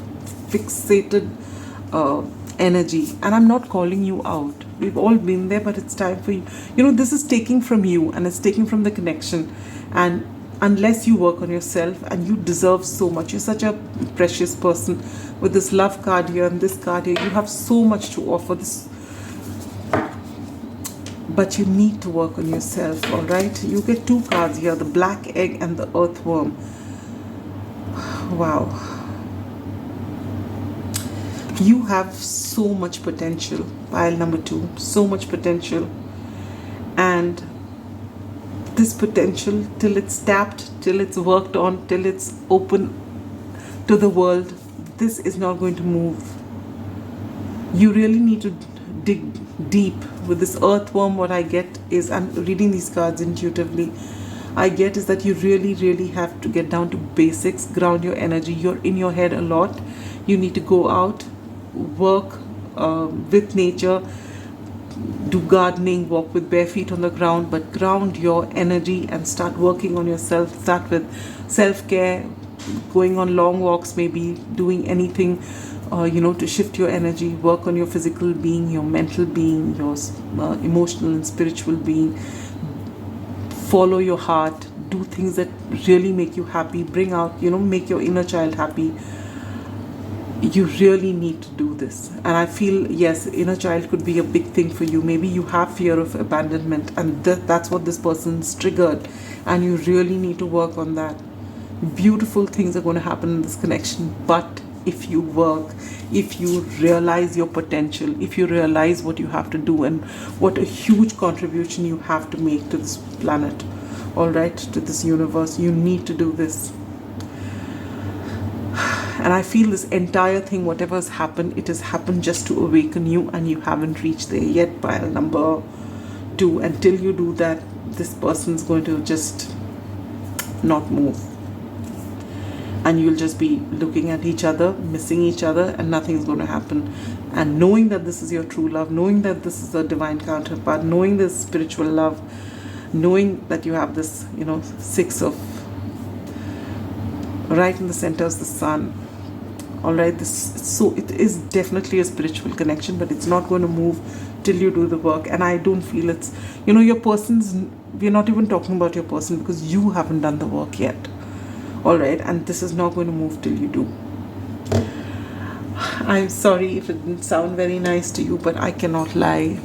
fixated energy. And I'm not calling you out. We've all been there, but it's time for you. This is taking from you, and it's taking from the connection. And unless you work on yourself, and you deserve so much. You're such a precious person. With this love card here and this card here, you have so much to offer this, but you need to work on yourself. All right, you get two cards here, the black egg and the earthworm. Wow, you have so much potential, pile number 2, so much potential. And this potential, till it's tapped, till it's worked on, till it's open to the world, this is not going to move. You really need to dig deep. With this earthworm, what I get is, I'm reading these cards intuitively, I get is that you really have to get down to basics, ground your energy. You're in your head a lot. You need to go out, work with nature, do gardening, walk with bare feet on the ground, but ground your energy and start working on yourself. Start with self-care, going on long walks, maybe doing anything to shift your energy. Work on your physical being, your mental being, your emotional and spiritual being. Follow your heart, do things that really make you happy, bring out, make your inner child happy. You really need to do this. And I feel, yes, inner child could be a big thing for you. Maybe you have fear of abandonment, and that's what this person's triggered, and you really need to work on that. Beautiful things are going to happen in this connection, but if you work, if you realize your potential, if you realize what you have to do and what a huge contribution you have to make to this planet, all right, to this universe, you need to do this. And I feel this entire thing, whatever has happened, it has happened just to awaken you, and you haven't reached there yet, pile number 2. Until you do that, this person's going to just not move. And you'll just be looking at each other, missing each other, and nothing's going to happen. And knowing that this is your true love, knowing that this is a divine counterpart, knowing this spiritual love, knowing that you have this, 6 of, right in the center is the sun. All right, so it is definitely a spiritual connection, but it's not going to move till you do the work. And I don't feel it's, your person's, we're not even talking about your person, because you haven't done the work yet. All right, and this is not going to move till you do. I'm sorry if it didn't sound very nice to you, but I cannot lie.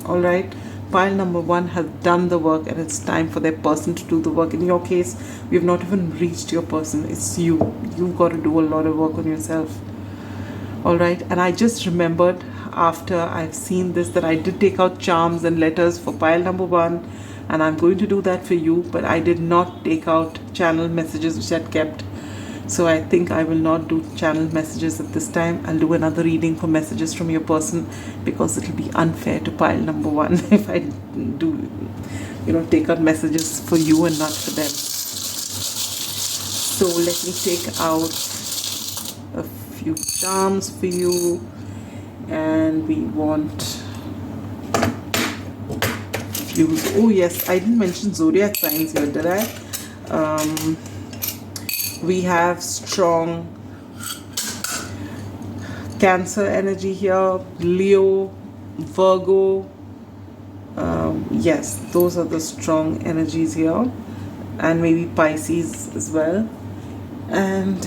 All right, pile number 1 has done the work, and it's time for their person to do the work. In your case, we've not even reached your person. It's you. You've got to do a lot of work on yourself. All right, and I just remembered after I've seen this that I did take out charms and letters for pile number 1, and I'm going to do that for you, but I did not take out channel messages which I'd kept. So I think I will not do channel messages at this time. I'll do another reading for messages from your person, because it'll be unfair to pile number 1 if I do, take out messages for you and not for them. So let me take out a few charms for you, and we want fuse. Oh yes, I didn't mention zodiac signs here, did I? We have strong Cancer energy here, Leo, Virgo. Yes, those are the strong energies here, and maybe Pisces as well. And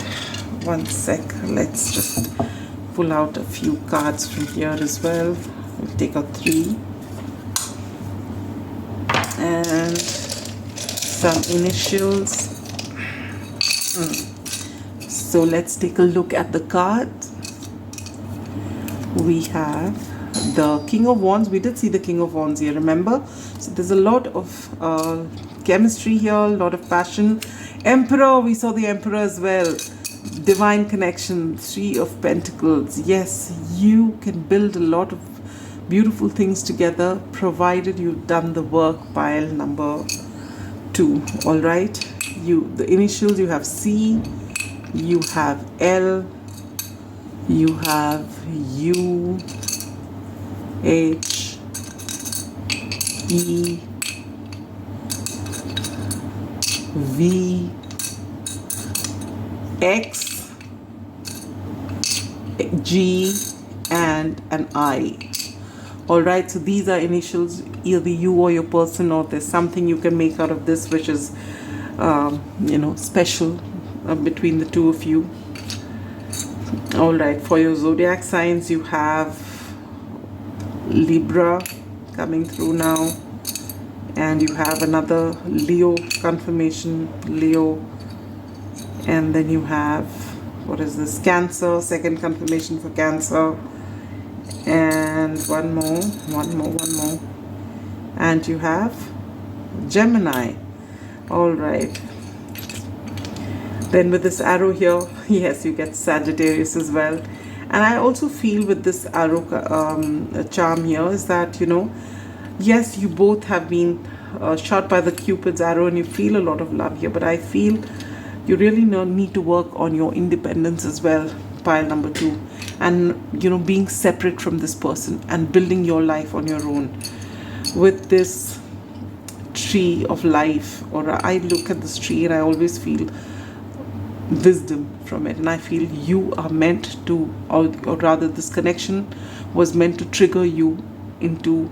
one sec, let's just pull out a few cards from here as well. We'll take out 3 and some initials. So let's take a look at the cards. We have the King of Wands. We did see the King of Wands here, remember? So there's a lot of chemistry here, a lot of passion. Emperor, we saw the Emperor as well. Divine connection, 3 of Pentacles. Yes, you can build a lot of beautiful things together, provided you've done the work. Pile number 2. All right, the initials, you have C, you have L, you have U, H, E, V, X, G, and an I. All right, so these are initials, either you or your person, or there's something you can make out of this which is special between the two of you. All right, for your zodiac signs, you have Libra coming through now, and you have another Leo confirmation, Leo, and then you have, what is this, Cancer, second confirmation for Cancer, and one more, and you have Gemini. All right, then with this arrow here, yes, you get Sagittarius as well. And I also feel with this arrow charm here is that, yes, you both have been shot by the Cupid's arrow and you feel a lot of love here, but I feel you really need to work on your independence as well, pile number 2, and being separate from this person and building your life on your own. With this tree of life, or I look at this tree and I always feel wisdom from it, and I feel you are meant to, or rather this connection was meant to trigger you into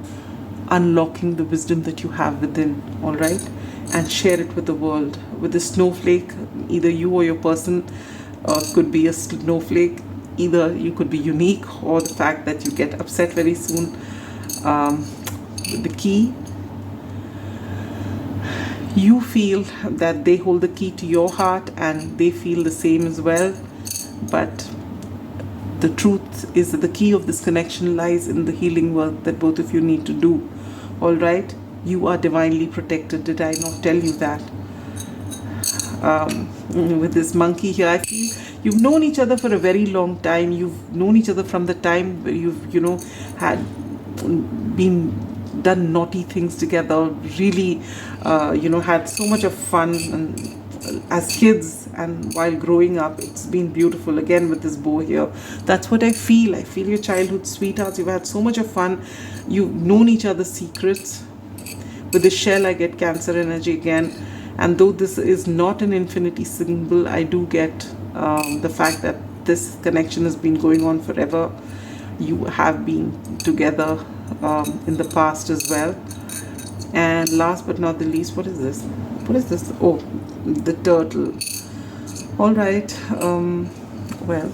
unlocking the wisdom that you have within, all right, and share it with the world. With the snowflake, either you or your person could be a snowflake, either you could be unique, or the fact that you get upset very soon. The key, you feel that they hold the key to your heart and they feel the same as well, but the truth is that the key of this connection lies in the healing work that both of you need to do. All right, you are divinely protected. Did I not tell you that? With this monkey here, I feel you've known each other for a very long time. You've known each other from the time where you've had been done naughty things together, really had so much of fun and as kids, and while growing up it's been beautiful. Again with this bow here, that's what I feel your childhood sweethearts. You've had so much of fun, you've known each other's secrets. With the shell, I get Cancer energy again, and though this is not an infinity symbol, I do get the fact that this connection has been going on forever. You have been together in the past as well. And last but not the least, what is this? Oh, the turtle. All right, well,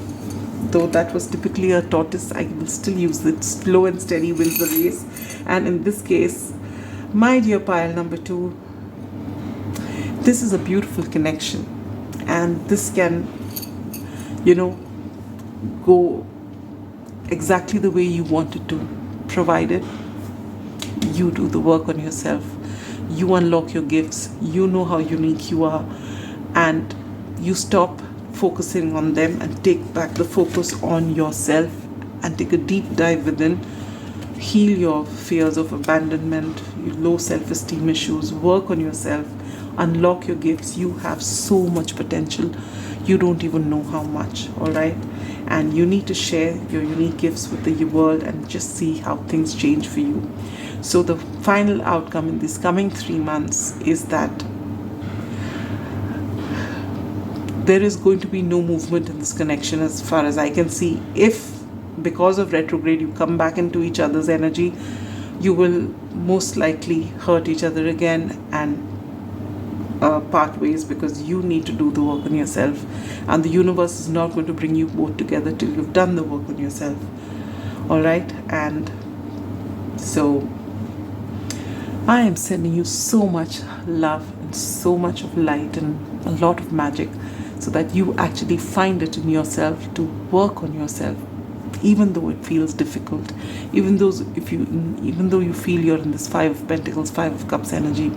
though that was typically a tortoise, I will still use it. Slow and steady wins the race. And in this case, my dear pile number 2, this is a beautiful connection, and this can go exactly the way you want it to, provided you do the work on yourself. You unlock your gifts, you know how unique you are, and you stop focusing on them and take back the focus on yourself and take a deep dive within. Heal your fears of abandonment, your low self-esteem issues, work on yourself, unlock your gifts. You have so much potential, you don't even know how much, all right? And you need to share your unique gifts with the world and just see how things change for you. So the final outcome in these coming 3 months is that there is going to be no movement in this connection as far as I can see. If because of retrograde you come back into each other's energy, you will most likely hurt each other again and part ways, because you need to do the work on yourself, and the universe is not going to bring you both together till you've done the work on yourself. All right, and so I am sending you so much love and so much of light and a lot of magic, so that you actually find it in yourself to work on yourself, even though it feels difficult, even though you feel you're in this 5 of Pentacles, 5 of Cups energy.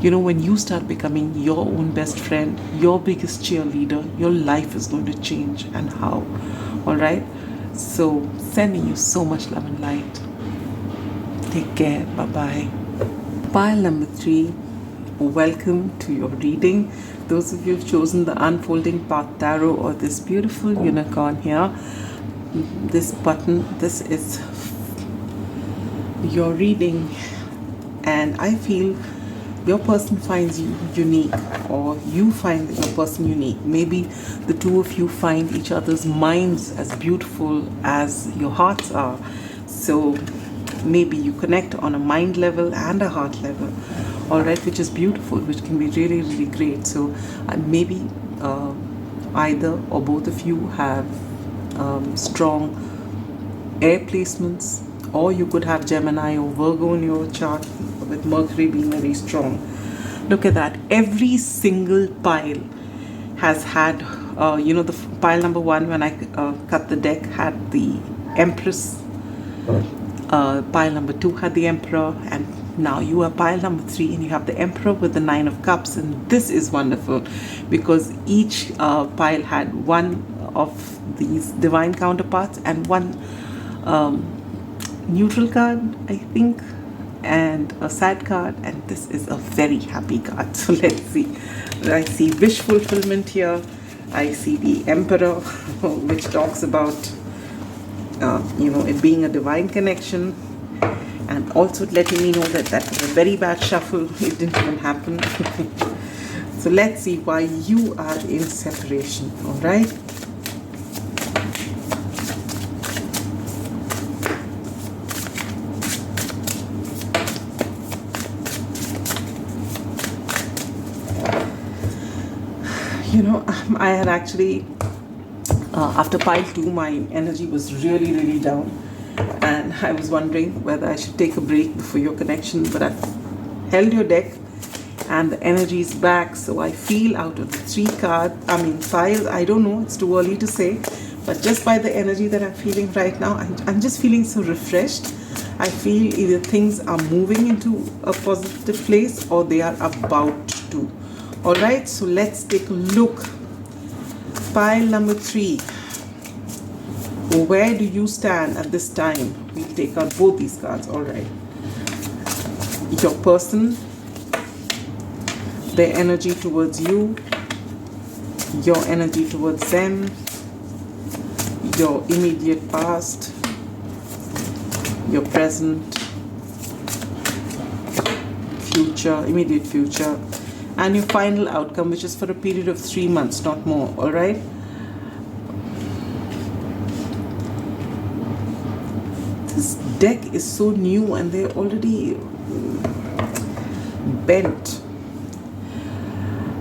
When you start becoming your own best friend, your biggest cheerleader, your life is going to change, and how. All right, so sending you so much love and light. Take care. Bye bye. Pile number 3, welcome to your reading. Those of you who've chosen the Unfolding Path Tarot or this beautiful unicorn here, this button, this is your reading, and I feel your person finds you unique, or you find your person unique. Maybe the two of you find each other's minds as beautiful as your hearts are. So maybe you connect on a mind level and a heart level, all right, which is beautiful, which can be really, really great. So maybe either or both of you have strong air placements, or you could have Gemini or Virgo in your chart with Mercury being very strong. Look at that. Every single pile has had, the pile number 1 when I cut the deck had the Empress. Pile number 2 had the Emperor, and now you are pile number 3 and you have the Emperor with the 9 of Cups. And this is wonderful because each pile had one of these divine counterparts and one neutral card, I think, and a sad card, and this is a very happy card. So let's see. I see wish fulfillment here. I see the Emperor, which talks about it being a divine connection, and also letting me know that that was a very bad shuffle. It didn't even happen. So let's see why you are in separation. All right. I had actually, after pile 2, my energy was really, really down. And I was wondering whether I should take a break before your connection. But I've held your deck and the energy is back. So I feel out of the 3 piles, I don't know, it's too early to say. But just by the energy that I'm feeling right now, I'm just feeling so refreshed. I feel either things are moving into a positive place or they are about to. All right, so let's take a look. Pile number 3. Where do you stand at this time? We'll take out both these cards. All right. Your person, their energy towards you, your energy towards them, your immediate past, your present, future, immediate future, and your final outcome, which is for a period of 3 months, not more. All right. This deck is so new and they're already bent.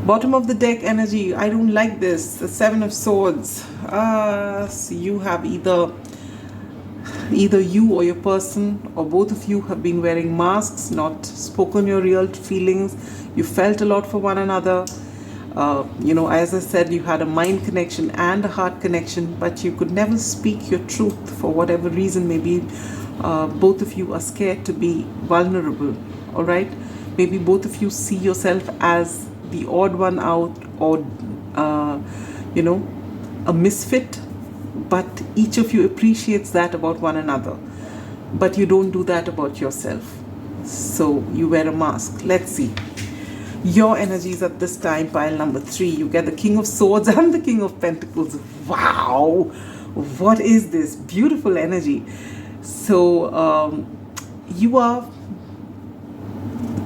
Bottom of the deck energy, I don't like this. The 7 of Swords. So you have either you or your person or both of you have been wearing masks, not spoken your real feelings. You felt a lot for one another. As I said, you had a mind connection and a heart connection, but you could never speak your truth for whatever reason. Maybe both of you are scared to be vulnerable. All right. Maybe both of you see yourself as the odd one out, or a misfit, but each of you appreciates that about one another, but you don't do that about yourself. So you wear a mask. Let's see your energies at this time. Pile number 3, you get the King of Swords and the King of Pentacles. Wow, what is this beautiful energy? So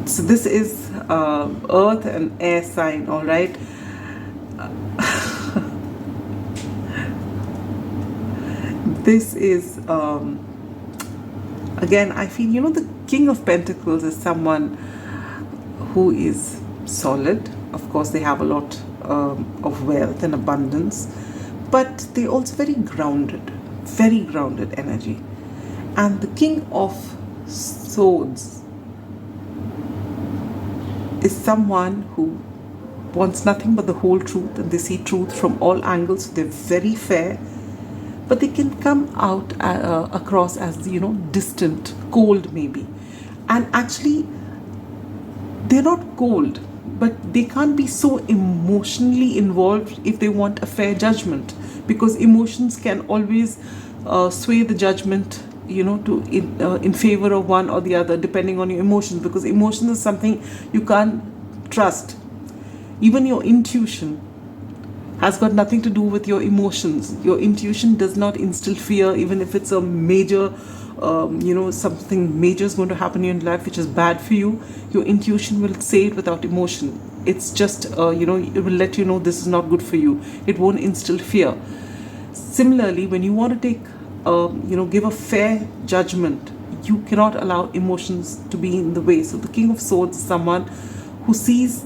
so this is earth and air sign. All right. This is again, I feel the King of Pentacles is someone who is solid. Of course, they have a lot of wealth and abundance, but they're also very grounded energy. And the King of Swords is someone who wants nothing but the whole truth, and they see truth from all angles. So they're very fair, but they can come out across as distant, cold maybe. And actually, they're not cold, but they can't be so emotionally involved if they want a fair judgment, because emotions can always sway the judgment to in favor of one or the other, depending on your emotions, because emotions is something you can't trust. Even your intuition has got nothing to do with your emotions. Your intuition does not instill fear, even if it's a major something major is going to happen in your life which is bad for you. Your intuition will say it without emotion. It's just it will let you know this is not good for you. It won't instill fear. Similarly, when you want to take give a fair judgment, you cannot allow emotions to be in the way. So the King of Swords is someone who sees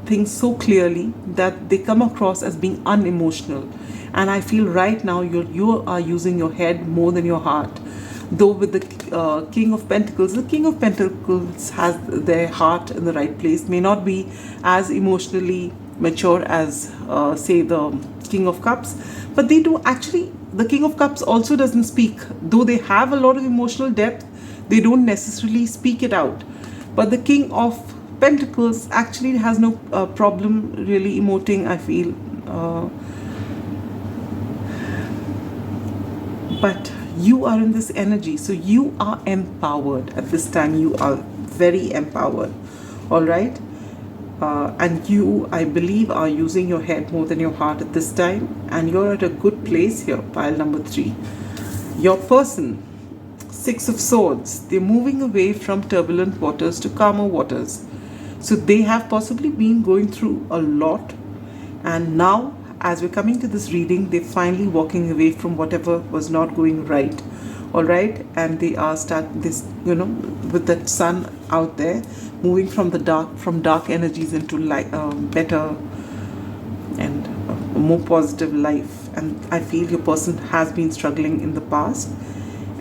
things so clearly that they come across as being unemotional. And I feel right now you are using your head more than your heart. Though with the King of Pentacles, the King of Pentacles has their heart in the right place, may not be as emotionally mature as say the King of Cups, but they do actually, the King of Cups also doesn't speak. Though they have a lot of emotional depth, they don't necessarily speak it out. But the King of Pentacles actually has no problem really emoting, I feel. But you are in this energy, so you are empowered at this time. You are very empowered, all right? And you, I believe, are using your head more than your heart at this time, and you're at a good place here. Pile number 3, your person, 6 of Swords, they're moving away from turbulent waters to calmer waters. So they have possibly been going through a lot, and now as we're coming to this reading, they're finally walking away from whatever was not going right, all right? And they are with that sun out there, moving from dark energies into light, better and more positive life. And I feel your person has been struggling in the past,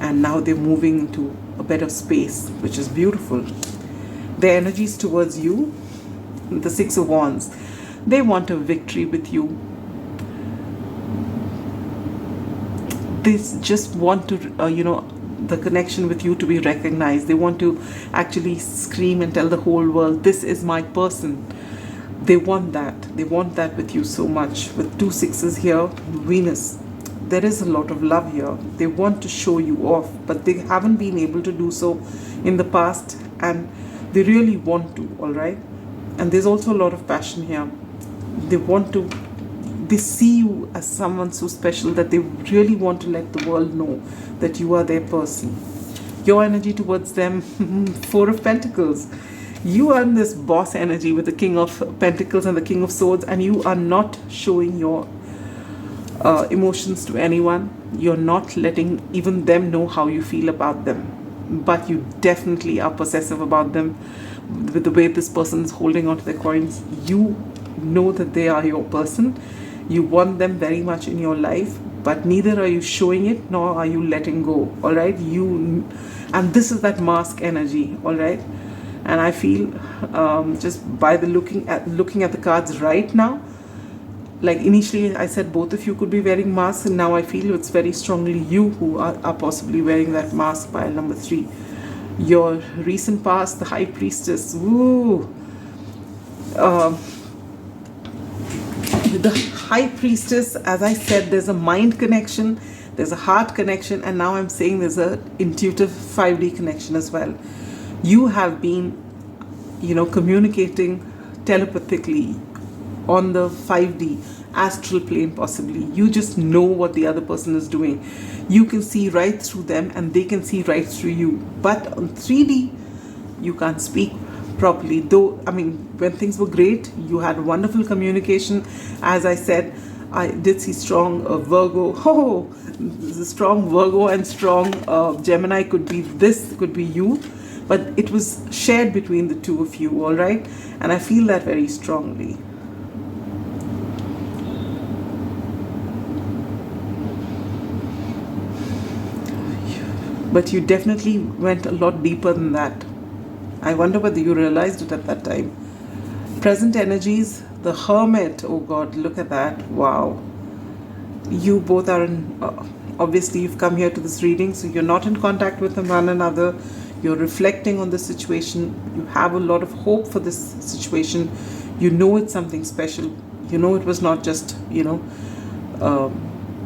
and now they're moving into a better space, which is beautiful. Their energies towards you, the 6 of Wands, they want a victory with you. They just want to, the connection with you to be recognized. They want to actually scream and tell the whole world, this is my person. They want that. They want that with you so much. With 2 6s here, Venus, there is a lot of love here. They want to show you off, but they haven't been able to do so in the past, and they really want to, all right? And there's also a lot of passion here. They see you as someone so special that they really want to let the world know that you are their person. Your energy towards them, 4 of Pentacles. You are in this boss energy with the King of Pentacles and the King of Swords, and you are not showing your emotions to anyone. You're not letting even them know how you feel about them. But you definitely are possessive about them. With the way this person is holding onto their coins, you know that they are your person. You want them very much in your life, but neither are you showing it, nor are you letting go, all right? And this is that mask energy, all right? And I feel just by the looking at the cards right now, like initially I said both of you could be wearing masks, and now I feel it's very strongly you who are possibly wearing that mask. Pile number 3. Your recent past, the High Priestess. Woo! The High Priestess, as I said, there's a mind connection, there's a heart connection, and now I'm saying there's a intuitive 5D connection as well. You have been, communicating telepathically on the 5D astral plane possibly. You just know what the other person is doing. You can see right through them, and they can see right through you. But on 3D, you can't speak properly. Though, when things were great, you had wonderful communication. As I said, I did see strong Virgo. The strong Virgo and strong Gemini could be you. But it was shared between the two of you, all right? And I feel that very strongly. But you definitely went a lot deeper than that. I wonder whether you realized it at that time. Present energies, the Hermit. Oh God, look at that. Wow. You both are in, obviously you've come here to this reading, so you're not in contact with one another. You're reflecting on the situation. You have a lot of hope for this situation. You know it's something special. You know it was not just,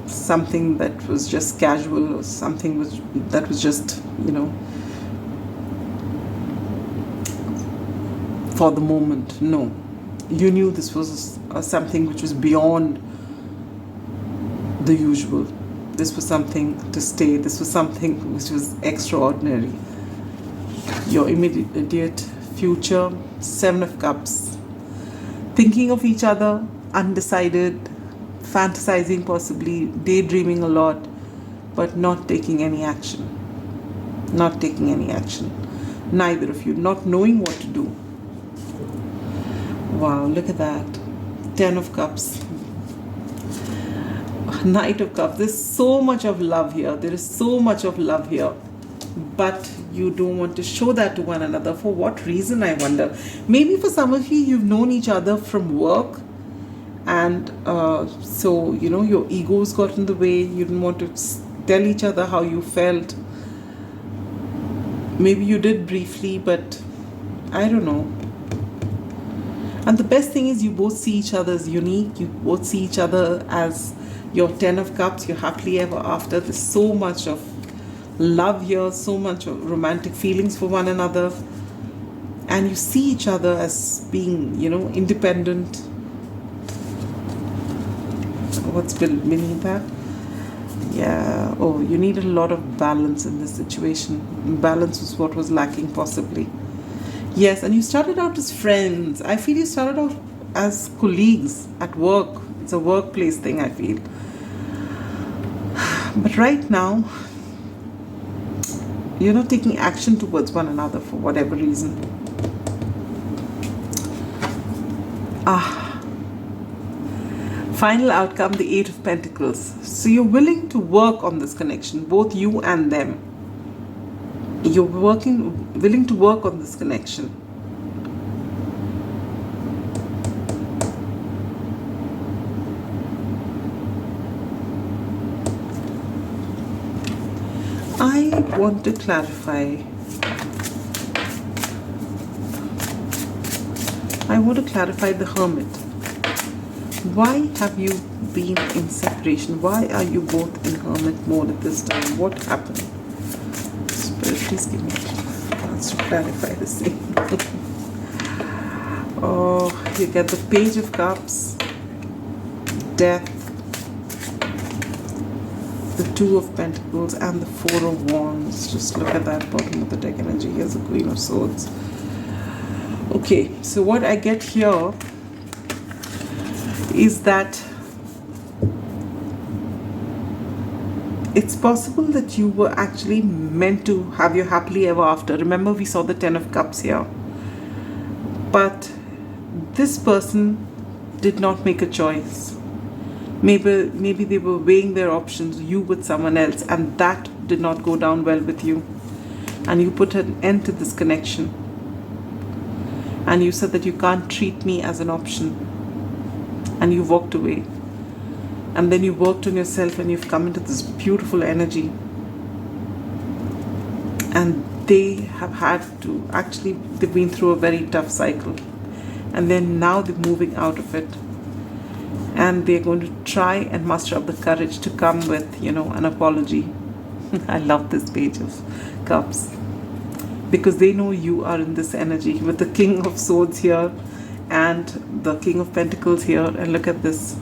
something that was just casual, or something that was just, for the moment. No, you knew this was something which was beyond the usual. This was something to stay. This was something which was extraordinary. Your immediate future, 7 of Cups. Thinking of each other, undecided, fantasizing possibly, daydreaming a lot, but not taking any action. not taking any action. Neither of you, not knowing what to do. Wow, look at that. 10 of Cups. Knight of Cups. There's so much of love here. There is so much of love here. But you don't want to show that to one another. For what reason, I wonder? Maybe for some of you, you've known each other from work. And so, you know, your egos got in the way. You didn't want to tell each other how you felt. Maybe you did briefly, but I don't know. And the best thing is you both see each other as unique. You both see each other as your 10 of Cups, your happily ever after. There's so much of love here, so much of romantic feelings for one another. And you see each other as being, you know, independent. What's beneath that? Yeah, oh, you need a lot of balance in this situation. Balance was what was lacking possibly. Yes, and you started out as friends. I feel you started out as colleagues at work. It's a workplace thing, I feel. But right now, you're not taking action towards one another for whatever reason. Final outcome, the 8 of Pentacles. So you're willing to work on this connection, both you and them. You're willing to work on this connection. I want to clarify. The Hermit. Why have you been in separation? Why are you both in hermit mode at this time? What happened? Spirit, please give me a chance to clarify this thing. Oh, you get the Page of Cups, Death, the 2 of Pentacles, and the 4 of Wands. Just look at that bottom of the deck energy. Here's the Queen of Swords. Okay, so what I get here is that it's possible that you were actually meant to have your happily ever after. Remember, we saw the 10 of Cups here. But this person did not make a choice. Maybe they were weighing their options, you with someone else, and that did not go down well with you. And you put an end to this connection. And you said that you can't treat me as an option. And you walked away. And then you worked on yourself and you've come into this beautiful energy. And they have had to, actually, they've been through a very tough cycle. And then now they're moving out of it. And they're going to try and muster up the courage to come with, you know, an apology. I love this Page of Cups. Because they know you are in this energy with the King of Swords here and the King of Pentacles here. And look at this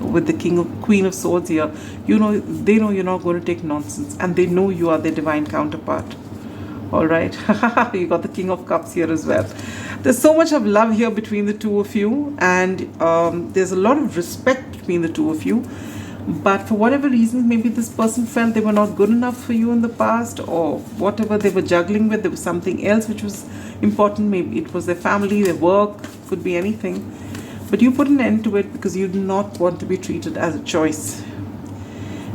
with the Queen of Swords here. You know, they know you're not going to take nonsense, and they know you are their divine counterpart. All right. You got the King of Cups here as well. There's so much of love here between the two of you, and there's a lot of respect between the two of you. But for whatever reason, maybe this person felt they were not good enough for you in the past, or whatever they were juggling with, there was something else which was important. Maybe it was their family, their work, could be anything. But you put an end to it because you did not want to be treated as a choice.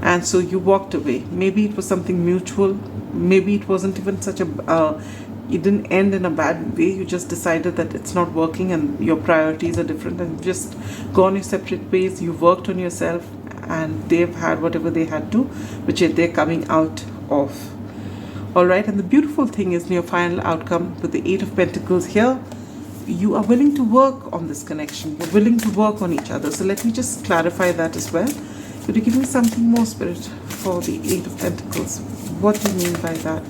And so you walked away. Maybe it was something mutual. Maybe it wasn't even such a... it didn't end in a bad way. You just decided that it's not working and your priorities are different, and just gone your separate ways. You worked on yourself, and they've had whatever they had to, which they're coming out of. All right, and the beautiful thing is in your final outcome with the 8 of Pentacles here, you are willing to work on this connection. You're willing to work on each other. So let me just clarify that as well. Could you give me something more, Spirit, for the 8 of Pentacles? What do you mean by that?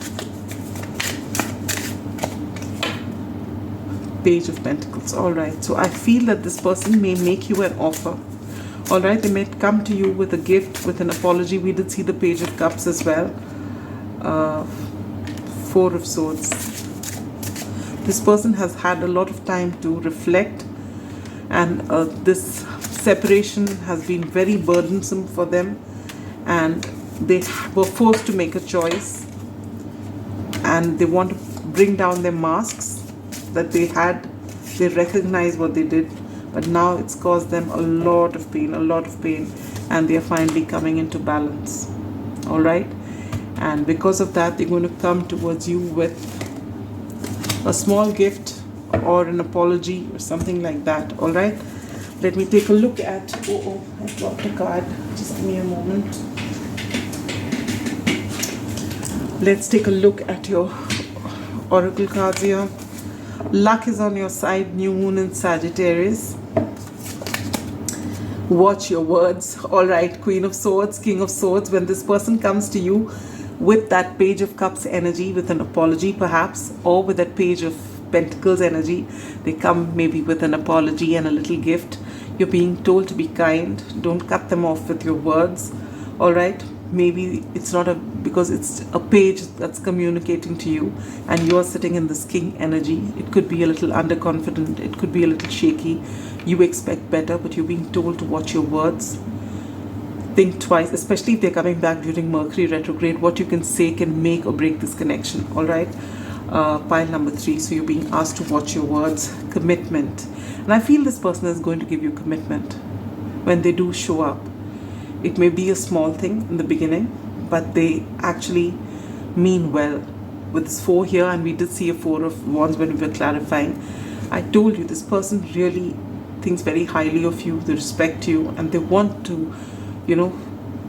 Page of Pentacles. All right, so I feel that this person may make you an offer. All right, they may come to you with a gift, with an apology. We did see the Page of Cups as well. 4 of Swords. This person has had a lot of time to reflect, and this separation has been very burdensome for them, and they were forced to make a choice. and they want to bring down their masks that they had. They recognize what they did, but now it's caused them a lot of pain, and they are finally coming into balance. All right, and because of that, they're going to come towards you with a small gift or an apology or something like that. All right, let me take a look at, I dropped a card, just give me a moment. Let's take a look at your oracle cards here. Luck is on your side, new moon in Sagittarius. Watch your words. All right, Queen of Swords, King of Swords. When this person comes to you with that Page of Cups energy, with an apology perhaps, or with that Page of Pentacles energy, they come maybe with an apology and a little gift. You're being told to be kind. Don't cut them off with your words. All right, maybe it's not because it's a page that's communicating to you, and you're sitting in this king energy. It could be a little underconfident, it could be a little shaky. You expect better, but you're being told to watch your words. Think twice, especially if they're coming back during Mercury retrograde. What you can say can make or break this connection. All right, pile number 3. So you're being asked to watch your words. Commitment, and I feel this person is going to give you commitment when they do show up. It may be a small thing in the beginning, but they actually mean well. With this 4 here, and we did see a 4 of Wands when we were clarifying, I told you this person really thinks very highly of you, they respect you, and they want to,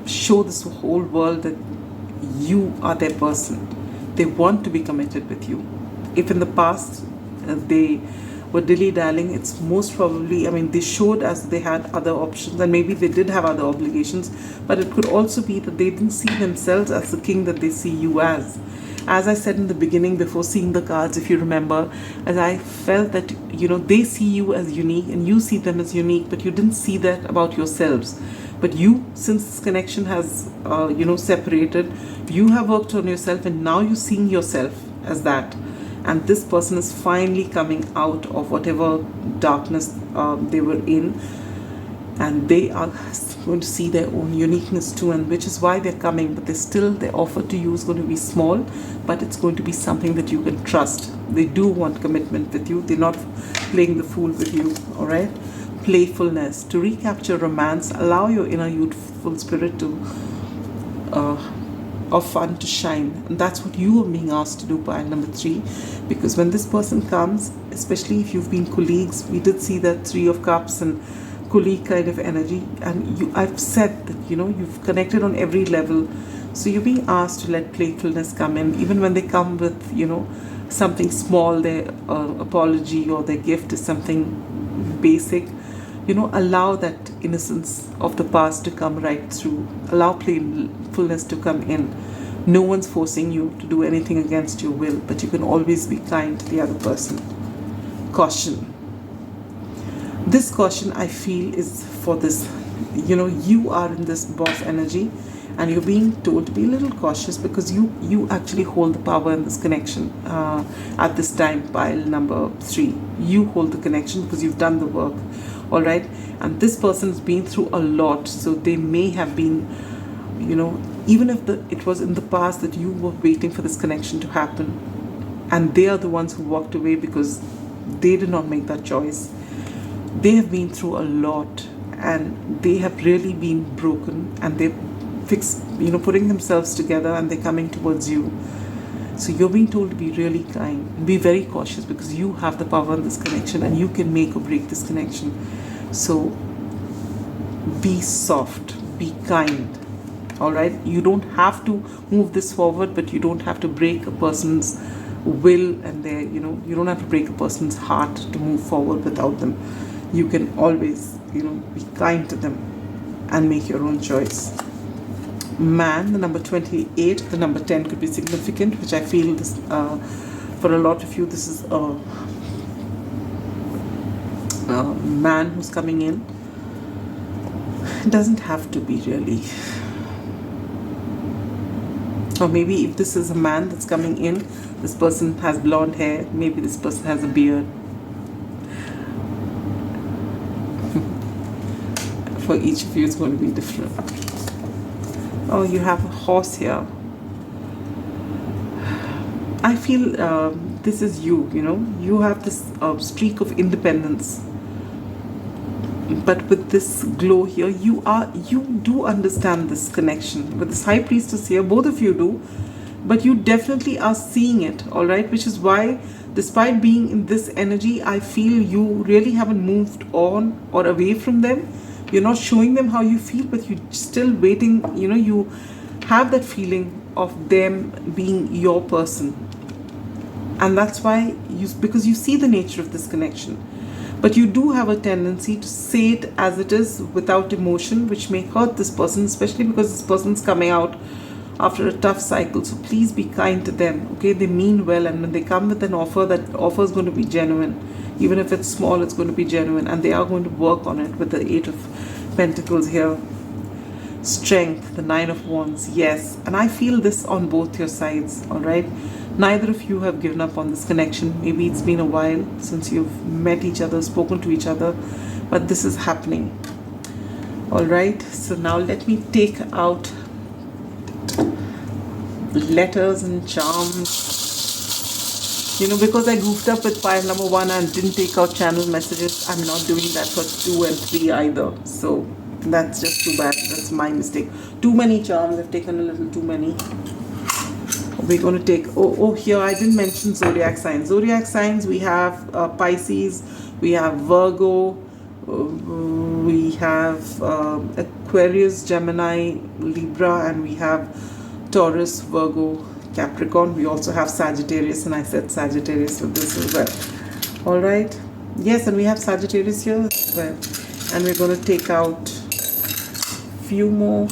show this whole world that you are their person. They want to be committed with you. If in the past they were dilly-dallying, it's most probably, they showed as they had other options, and maybe they did have other obligations, but it could also be that they didn't see themselves as the king that they see you as. As I said in the beginning, before seeing the cards, if you remember, as I felt that, they see you as unique and you see them as unique, but you didn't see that about yourselves. But you, since this connection has, separated, you have worked on yourself, and now you're seeing yourself as that. And this person is finally coming out of whatever darkness they were in, and they are going to see their own uniqueness too, and which is why they're coming. But their offer to you is going to be small, but it's going to be something that you can trust. They do want commitment with you. They're not playing the fool with you. All right, playfulness, to recapture romance, allow your inner youthful spirit to of fun to shine, and that's what you are being asked to do by number 3. Because when this person comes, especially if you've been colleagues, we did see that 3 of Cups and colleague kind of energy, and I've said that you've connected on every level, so you're being asked to let playfulness come in, even when they come with something small. Their apology or their gift is something basic. Allow that innocence of the past to come right through. Allow playfulness to come in. No one's forcing you to do anything against your will, but you can always be kind to the other person. Caution. This caution, I feel, is for this. You are in this boss energy, and you're being told to be a little cautious, because you actually hold the power in this connection at this time. Pile number 3. You hold the connection because you've done the work. All right, and this person has been through a lot, so they may have been, even if it was in the past that you were waiting for this connection to happen, and they are the ones who walked away because they did not make that choice. They have been through a lot, and they have really been broken, and they've fixed, putting themselves together, and they're coming towards you. So you're being told to be really kind, be very cautious, because you have the power in this connection, and you can make or break this connection. So be soft, be kind. All right, you don't have to move this forward, but you don't have to break a person's will, and you don't have to break a person's heart to move forward without them. You can always be kind to them and make your own choice. Man, the number 28, the number 10 could be significant, which I feel this for a lot of you, this is a man who's coming in. It doesn't have to be really. Or maybe if this is a man that's coming in, this person has blonde hair, maybe this person has a beard. For each of you, it's going to be different. Oh, you have a horse here. I feel this is you, you have this streak of independence. But with this glow here, you do understand this connection. With this high priestess here, both of you do, but you definitely are seeing it, all right? Which is why, despite being in this energy, I feel you really haven't moved on or away from them. You're not showing them how you feel, but you're still waiting. You have that feeling of them being your person. And that's why, because you see the nature of this connection. But you do have a tendency to say it as it is without emotion, which may hurt this person, especially because this person's coming out after a tough cycle. So please be kind to them, okay? They mean well, and when they come with an offer, that offer is going to be genuine. Even if it's small, it's going to be genuine, and they are going to work on it with the 8 of Pentacles here. Strength, the 9 of Wands, yes. And I feel this on both your sides, all right? Neither of you have given up on this connection. Maybe it's been a while since you've met each other, spoken to each other, but this is happening. All right, so now let me take out letters and charms. Because I goofed up with pile number 1 and didn't take out channel messages, I'm not doing that for 2 and 3 either. So that's just too bad. That's my mistake. Too many charms. I've taken a little too many. We're going to take, here I didn't mention zodiac signs. Zodiac signs, we have Pisces, we have Virgo, we have Aquarius, Gemini, Libra, and we have Taurus, Virgo, Capricorn. We also have Sagittarius, and I said Sagittarius with this as well. All right. Yes, and we have Sagittarius here as well. And we're going to take out a few more.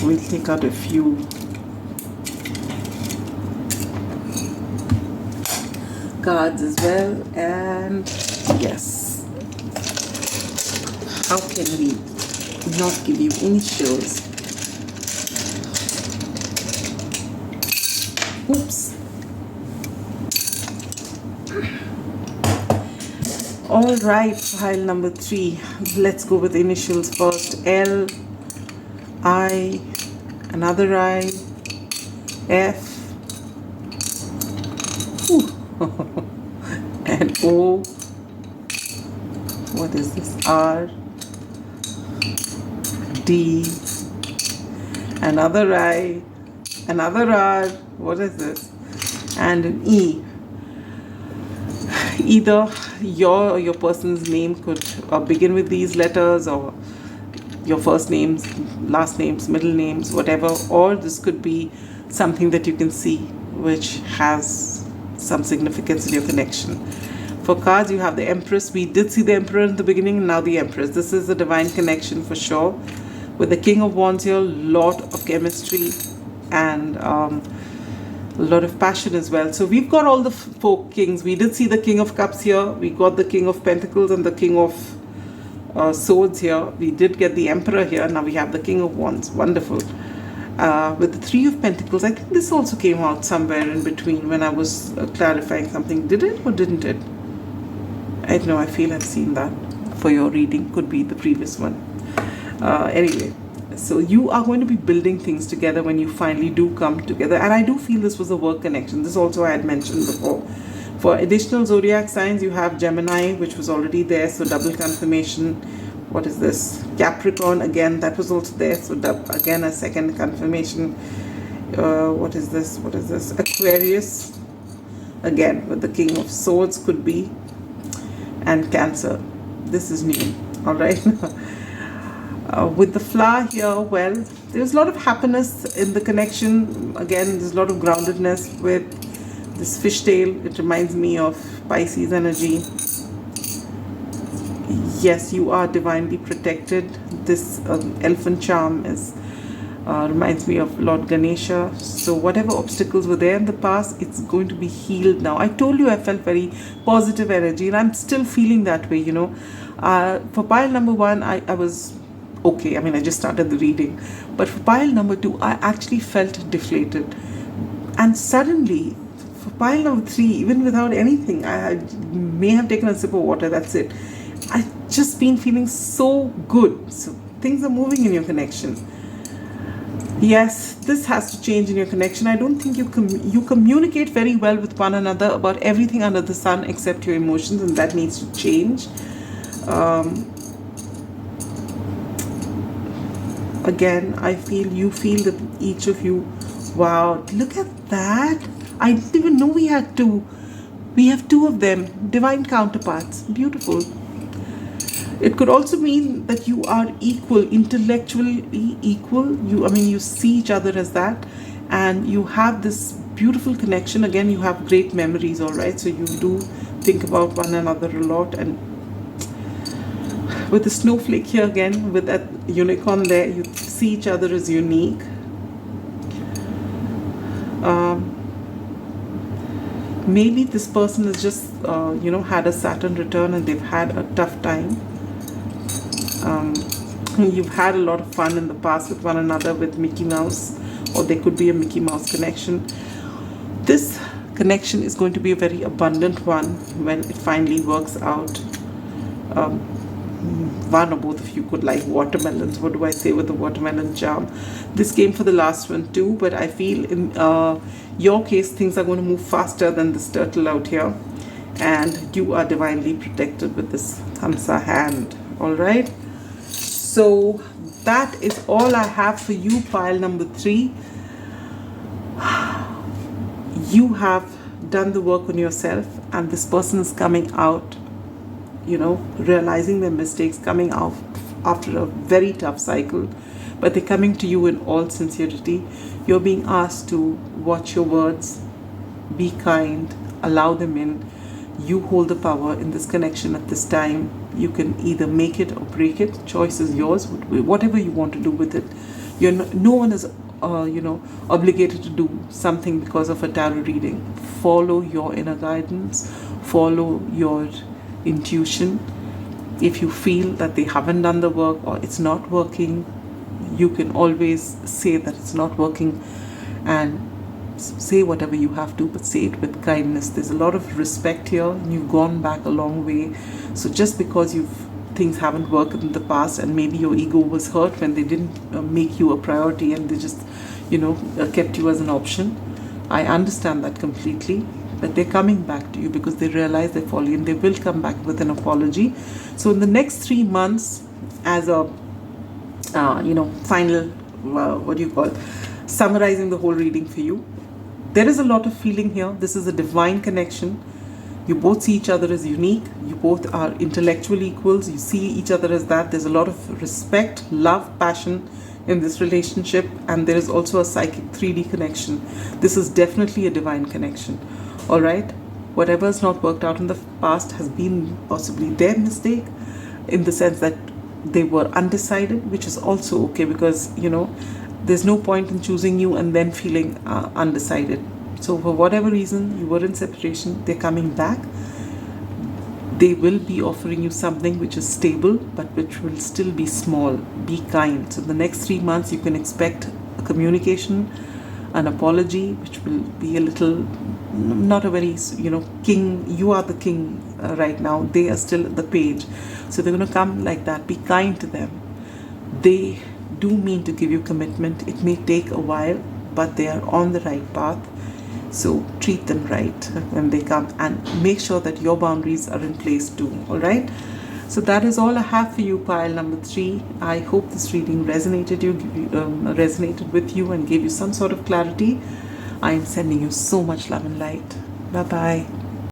We'll take out a few cards as well. And yes, how can we not give you initials? Oops. All right, pile number 3. Let's go with initials first. L, I, another I, F, and O. What is this? R, D, another I, another R. What is this? And an E. Either your or your person's name could begin with these letters, or your first names, last names, middle names, whatever, or this could be something that you can see which has some significance in your connection. For cards, you have the Empress. We did see the Emperor in the beginning, and now the Empress. This is a divine connection for sure. With the King of Wands here, lot of chemistry and a lot of passion as well. So we've got all the 4 kings. We did see the King of Cups here. We got the King of Pentacles and the King of Swords here. We did get the Emperor here. Now we have the King of Wands. Wonderful. With the 3 of Pentacles, I think this also came out somewhere in between when I was clarifying something. Did it or didn't it? I don't know. I feel I've seen that for your reading. Could be the previous one. Anyway, so you are going to be building things together when you finally do come together. And I do feel this was a work connection. This also I had mentioned before. For additional zodiac signs, you have Gemini, which was already there, so double confirmation. What is this? Capricorn, again, that was also there, so again a second confirmation. What is this? What is this? Aquarius, again with the King of Swords, could be, and Cancer. This is new, all right. With the flower here, well, there's a lot of happiness in the connection. Again, there's a lot of groundedness with this fishtail. It reminds me of Pisces energy. Yes, you are divinely protected. This elephant charm is reminds me of Lord Ganesha. So whatever obstacles were there in the past, it's going to be healed now. I told you I felt very positive energy, and I'm still feeling that way, For pile number 1, I was okay. I mean, I just started the reading. But for pile number 2, I actually felt deflated. And suddenly, for pile number 3, even without anything, I may have taken a sip of water, that's it. I've just been feeling so good. So things are moving in your connection. Yes, this has to change in your connection. I don't think you communicate very well with one another about everything under the sun except your emotions, and that needs to change. Again, I feel you feel that each of you, wow, look at that. I didn't even know we had two. We have two of them, divine counterparts. Beautiful. It could also mean that you are equal, intellectually equal. You see each other as that, and you have this beautiful connection. Again, you have great memories, all right? So you do think about one another a lot. And with the snowflake here again, with that unicorn there, you see each other as unique. Maybe this person has just, had a Saturn return and they've had a tough time. You've had a lot of fun in the past with one another, with Mickey Mouse, or there could be a Mickey Mouse connection. This connection is going to be a very abundant one when it finally works out. One or both of you could like watermelons. What do I say with the watermelon charm? This came for the last one too, but I feel in your case things are going to move faster than this turtle out here, and you are divinely protected with this Hamsa hand. All right, so that is all I have for you, pile number 3. You have done the work on yourself, and this person is coming out, realizing their mistakes, coming out after a very tough cycle, but they're coming to you in all sincerity. You're being asked to watch your words, be kind, allow them in. You hold the power in this connection at this time. You can either make it or break it. Choice is yours. Whatever you want to do with it. No one is, obligated to do something because of a tarot reading. Follow your inner guidance. Follow your intuition. If you feel that they haven't done the work or it's not working, you can always say that it's not working and say whatever you have to, but say it with kindness. There's a lot of respect here, and you've gone back a long way. So just because things haven't worked in the past, and maybe your ego was hurt when they didn't make you a priority and they just kept you as an option, I understand that completely. But they're coming back to you because they realize their folly, and they will come back with an apology. So in the next 3 months, as a final summarizing the whole reading for you, there is a lot of feeling here. This is a divine connection. You both see each other as unique. You both are intellectual equals. You see each other as that. There's a lot of respect, love, passion in this relationship, and there is also a psychic 3D connection. This is definitely a divine connection. All right, whatever has not worked out in the past has been possibly their mistake, in the sense that they were undecided, which is also okay, because there's no point in choosing you and then feeling undecided. So for whatever reason you were in separation, they're coming back. They will be offering you something which is stable, but which will still be small. Be kind. So the next 3 months you can expect a communication, an apology, which will be a little, not a very, king. You are the king right now. They are still the page. So they're going to come like that. Be kind to them. They do mean to give you commitment. It may take a while, but they are on the right path. So treat them right when they come, and make sure that your boundaries are in place too. All right. So that is all I have for you, pile number 3. I hope this reading resonated with you and gave you some sort of clarity. I am sending you so much love and light. Bye bye.